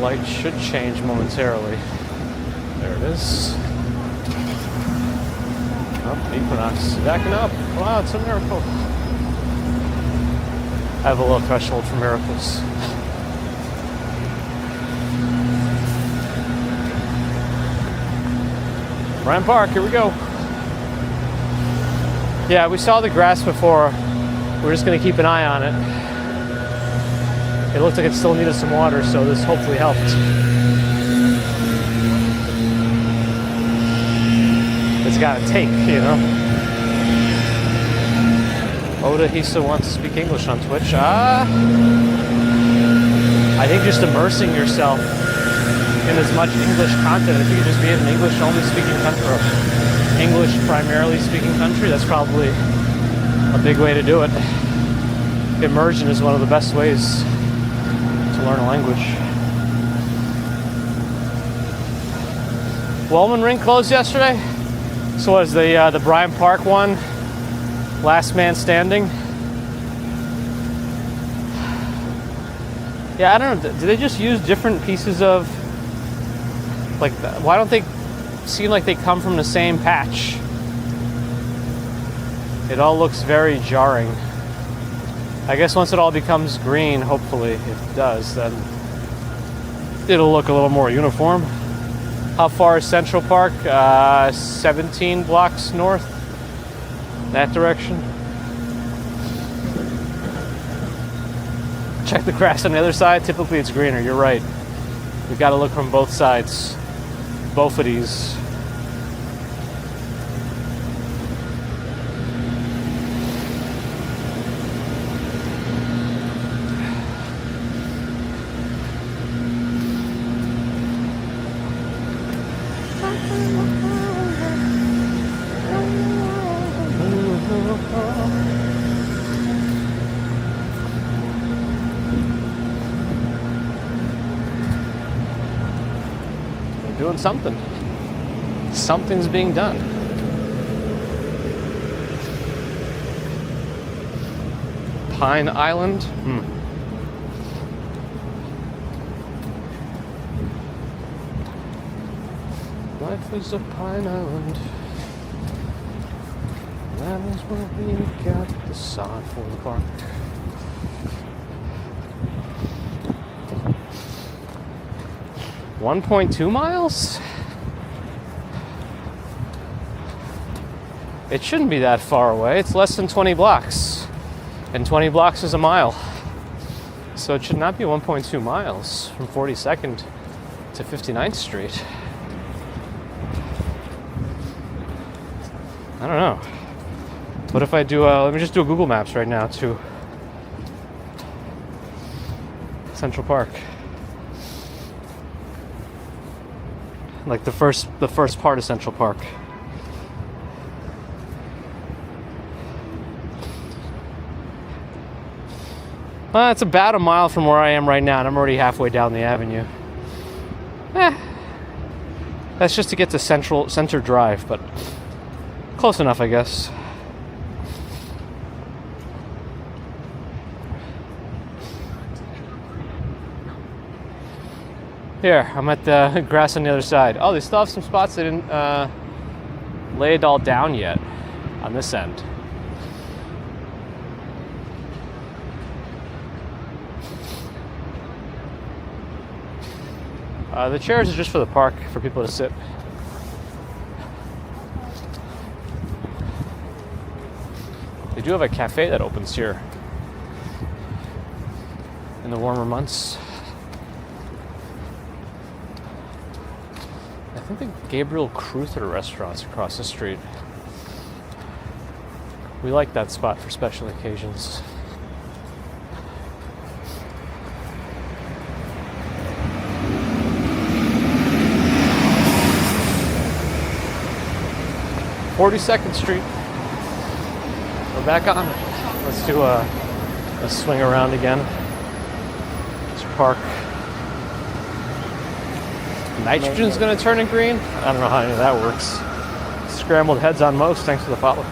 S1: Light should change momentarily. There it is. Oh, Equinox backing up. Wow, it's a miracle. I have a low threshold for miracles. Bryant Park, here we go. Yeah, we saw the grass before. We're just going to keep an eye on it. It looked like it still needed some water, so this hopefully helped. It's got to take, you know. Oda Hisa wants to speak English on Twitch. I think just immersing yourself in as much English content, if you could just be in an English-only speaking country, or English primarily speaking country, that's probably a big way to do it. Immersion is one of the best ways to learn a language. Wellman Ring closed yesterday. So was the Bryant Park one last man standing? Yeah, I don't know. Do they just use different pieces of, like, why don't they seem like they come from the same patch? It all looks very jarring. I guess once it all becomes green, hopefully it does, then it'll look a little more uniform. How far is Central Park? 17 blocks north, that direction. Check the grass on the other side. Typically it's greener, you're right. We've got to look from both sides, both of these. Doing something. Something's being done.
S3: Pine Island. Life is a Pine Island. That is where we got the sod for the park. $1.2 miles? It shouldn't be that far away. It's less than 20 blocks. And 20 blocks is a mile. So it should not be 1.2 miles from 42nd to 59th Street. I don't know. What if I do, let me just do a Google Maps right now to Central Park. Like the first part of Central Park. It's about a mile from where I am right now, and I'm already halfway down the avenue. That's just to get to Center Drive, but close enough, I guess. Here, I'm at the grass on the other side. Oh, they still have some spots that didn't lay it all down yet on this end. The chairs are just for the park, for people to sit. They do have a cafe that opens here in the warmer months. I think the Gabriel Cruther restaurant's across the street. We like that spot for special occasions. (42nd Street). We're back on it. Let's do a swing around again. Let's park. Nitrogen's gonna turn it green? I don't know how any of that works. Scrambled heads on most, thanks for the follow.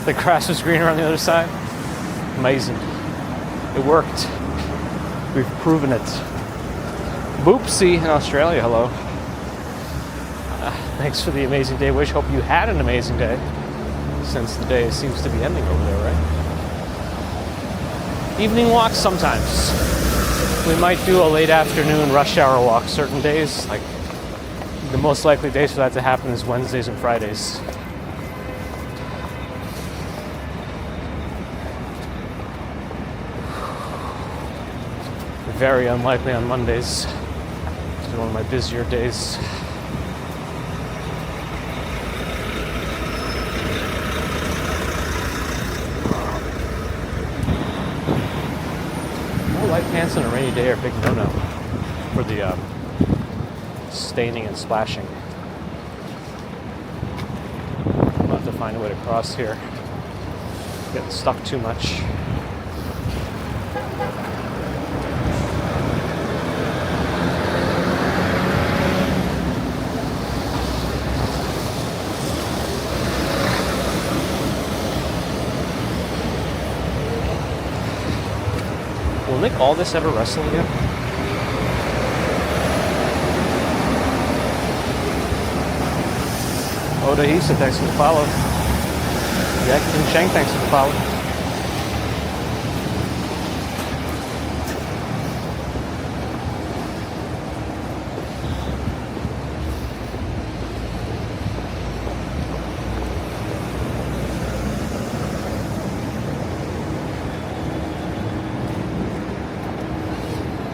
S3: The grass was greener on the other side. Amazing. It worked. We've proven it. Boopsie in Australia, hello. Thanks for the amazing day wish. Hope you had an amazing day, since the day seems to be ending over there, right? Evening walks sometimes. We might do a late afternoon rush hour walk certain days. Like the most likely days for that to happen is Wednesdays and Fridays. Very unlikely on Mondays. It's one of my busier days. Light pants on a rainy day are a big no-no for the staining and splashing. I'll have to find a way to cross here. Getting stuck too much. Will Nick Aldis ever wrestle again? Oda Hisa, thanks for the follow. Jackie Cheng, thanks for the follow.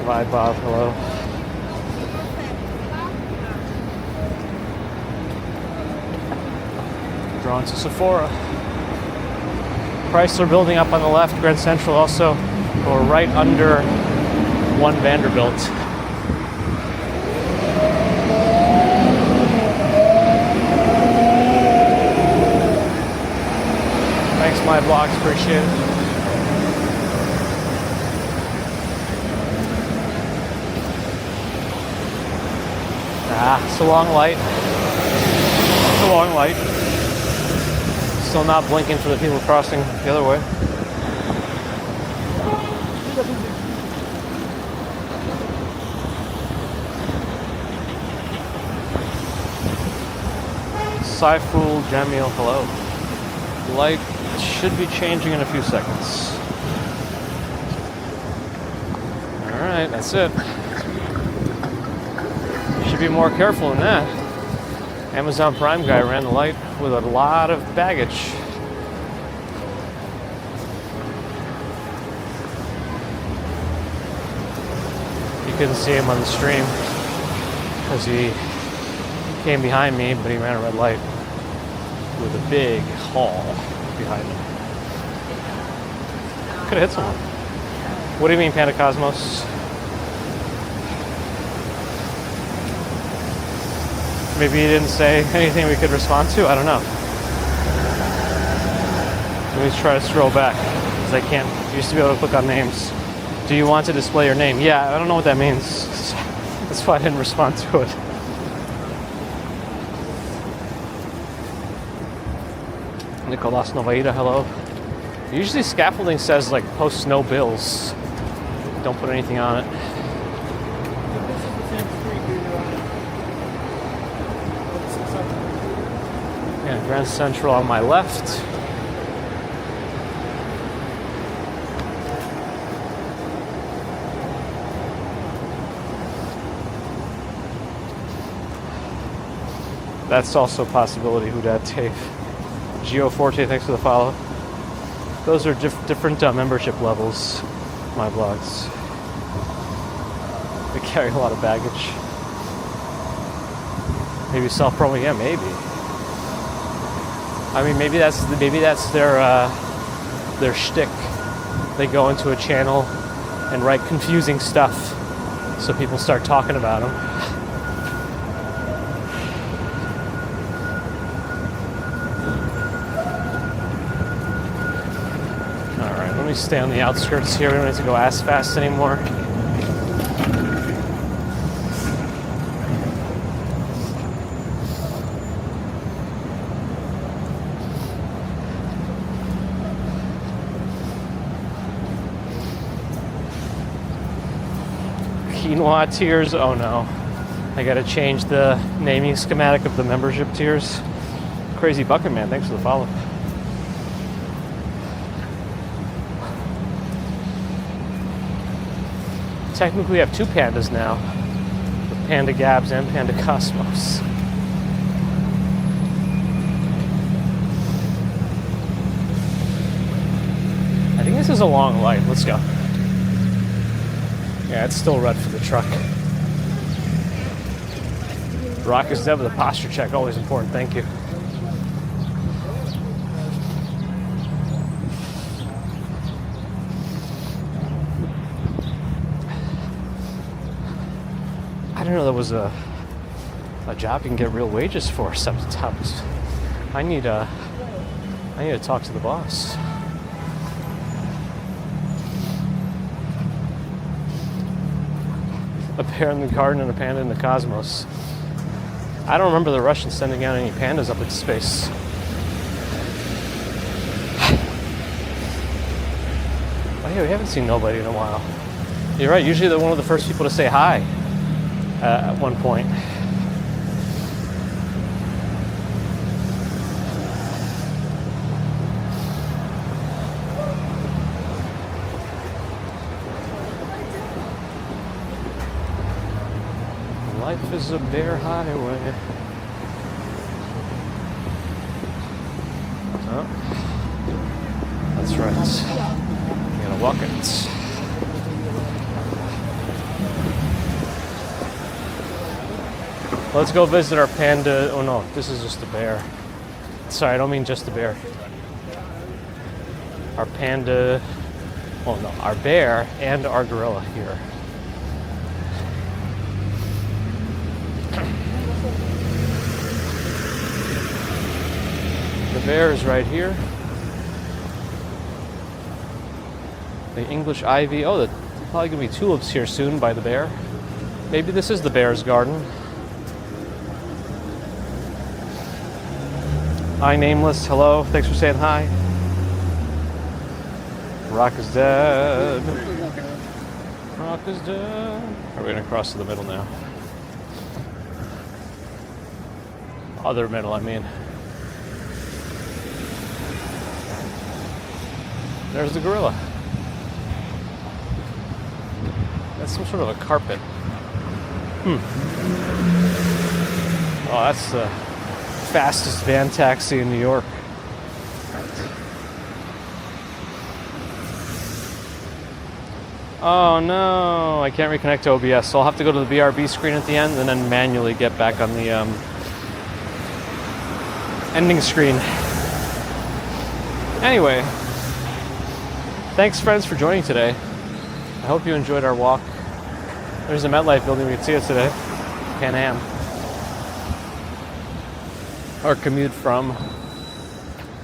S3: Hi Bob, hello. Drawn to Sephora. Chrysler building up on the left, Grand Central also, or right under One Vanderbilt. Thanks my blogs, appreciate it. It's a long light. It's a long light. Still not blinking for the people crossing the other way. Saiful Jamil, hello. Light should be changing in a few seconds. Alright, that's it. Should be more careful than that. Amazon Prime guy ran the light with a lot of baggage. You couldn't see him on the stream because he came behind me, but he ran a red light with a big haul behind him. Could have hit someone. What do you mean, Panda Cosmos? Maybe he didn't say anything we could respond to? I don't know. Let me try to scroll back, because I can't. You used to be able to click on names. Do you want to display your name? Yeah, I don't know what that means. That's why I didn't respond to it. Nicolas Novaida, hello. Usually scaffolding says like post no bills. Don't put anything on it. Yeah, Grand Central on my left. That's also a possibility. Who dat Dave? Geo Forte, thanks for the follow. Those are different membership levels. My blogs. They carry a lot of baggage. Maybe self-promo, yeah, maybe. I mean, maybe that's their shtick. They go into a channel and write confusing stuff, so people start talking about them. Let me stay on the outskirts here. We don't need to go as fast anymore. Quinoa tiers? Oh no. I gotta change the naming schematic of the membership tiers. Crazy Bucket Man, thanks for the follow. Technically, I have two pandas now, with Panda Gabs and Panda Cosmos. I think this is a long light. Let's go. Yeah, it's still red for the truck. Rock is dead with a posture check. Always important. Thank you. I didn't know there was a job you can get real wages for. Septopus. I need to talk to the boss. A bear in the garden and a panda in the cosmos. I don't remember the Russians sending out any pandas up into space. Oh yeah, we haven't seen nobody in a while. You're right, usually they're one of the first people to say hi at one point. Life is a bare highway. Oh, that's right. You gotta walk it. Let's go visit our panda. Oh no, this is just a bear. Sorry, I don't mean just a bear. Our panda. Oh no, our bear and our gorilla here. The bear is right here. The English ivy. Oh, there's probably gonna be tulips here soon by the bear. Maybe this is the bear's garden. Hi, Nameless. Hello. Thanks for saying hi. Rock is dead. Rock is dead. We're going to cross to the middle now. Other middle, I mean. There's the gorilla. That's some sort of a carpet. Oh, that's the fastest van taxi in New York. Oh no, I can't reconnect to OBS, so I'll have to go to the BRB screen at the end and then manually get back on the ending screen. Anyway, thanks friends for joining today. I hope you enjoyed our walk. There's a MetLife building, we can see it today. Pan Am. Our commute from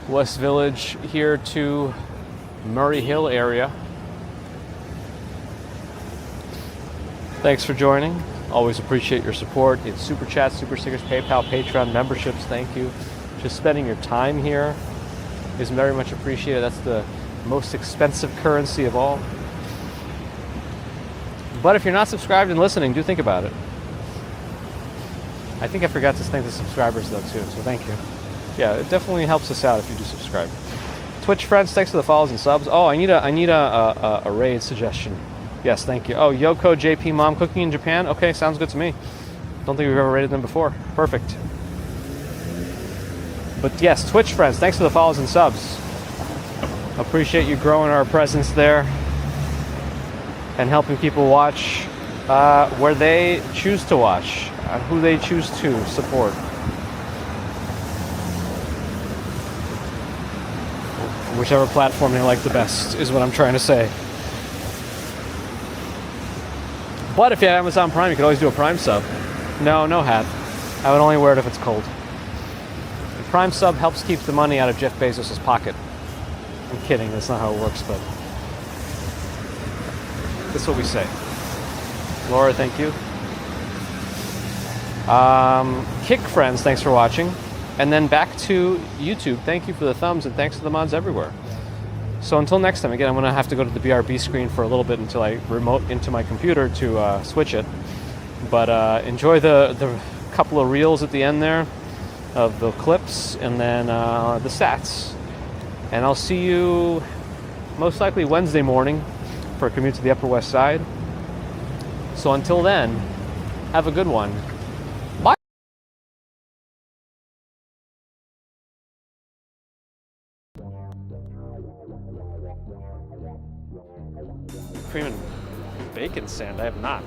S3: West Village here to Murray Hill area. Thanks for joining. Always appreciate your support. It's Super Chats, Super Stickers, PayPal, Patreon, memberships. Thank you. Just spending your time here is very much appreciated. That's the most expensive currency of all. But if you're not subscribed and listening, do think about it. I think I forgot to thank the subscribers though too, so thank you. Yeah, it definitely helps us out if you do subscribe. Twitch friends, thanks for the follows and subs. Oh, I need a raid suggestion. Yes, thank you. Oh, Yoko JP Mom cooking in Japan. Okay, sounds good to me. Don't think we've ever rated them before. Perfect. But yes, Twitch friends, thanks for the follows and subs. Appreciate you growing our presence there and helping people watch where they choose to watch, who they choose to support. Whichever platform they like the best is what I'm trying to say. But if you have Amazon Prime, you could always do a Prime sub. No hat. I would only wear it if it's cold. The Prime sub helps keep the money out of Jeff Bezos' pocket. I'm kidding, that's not how it works, but that's what we say. Laura, thank you. Kick friends, thanks for watching. And then back to YouTube. Thank you for the thumbs and thanks to the mods everywhere. So until next time, again, I'm going to have to go to the BRB screen for a little bit until I remote into my computer to switch it. But enjoy the couple of reels at the end there of the clips and then the stats. And I'll see you most likely Wednesday morning for a commute to the Upper West Side. So until then, have a good one. Bye. Cream and bacon sand, I have not.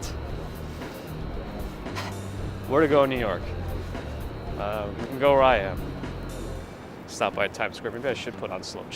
S3: Where to go in New York? We can go where I am. Stop by Times Square. Maybe I should put on slow.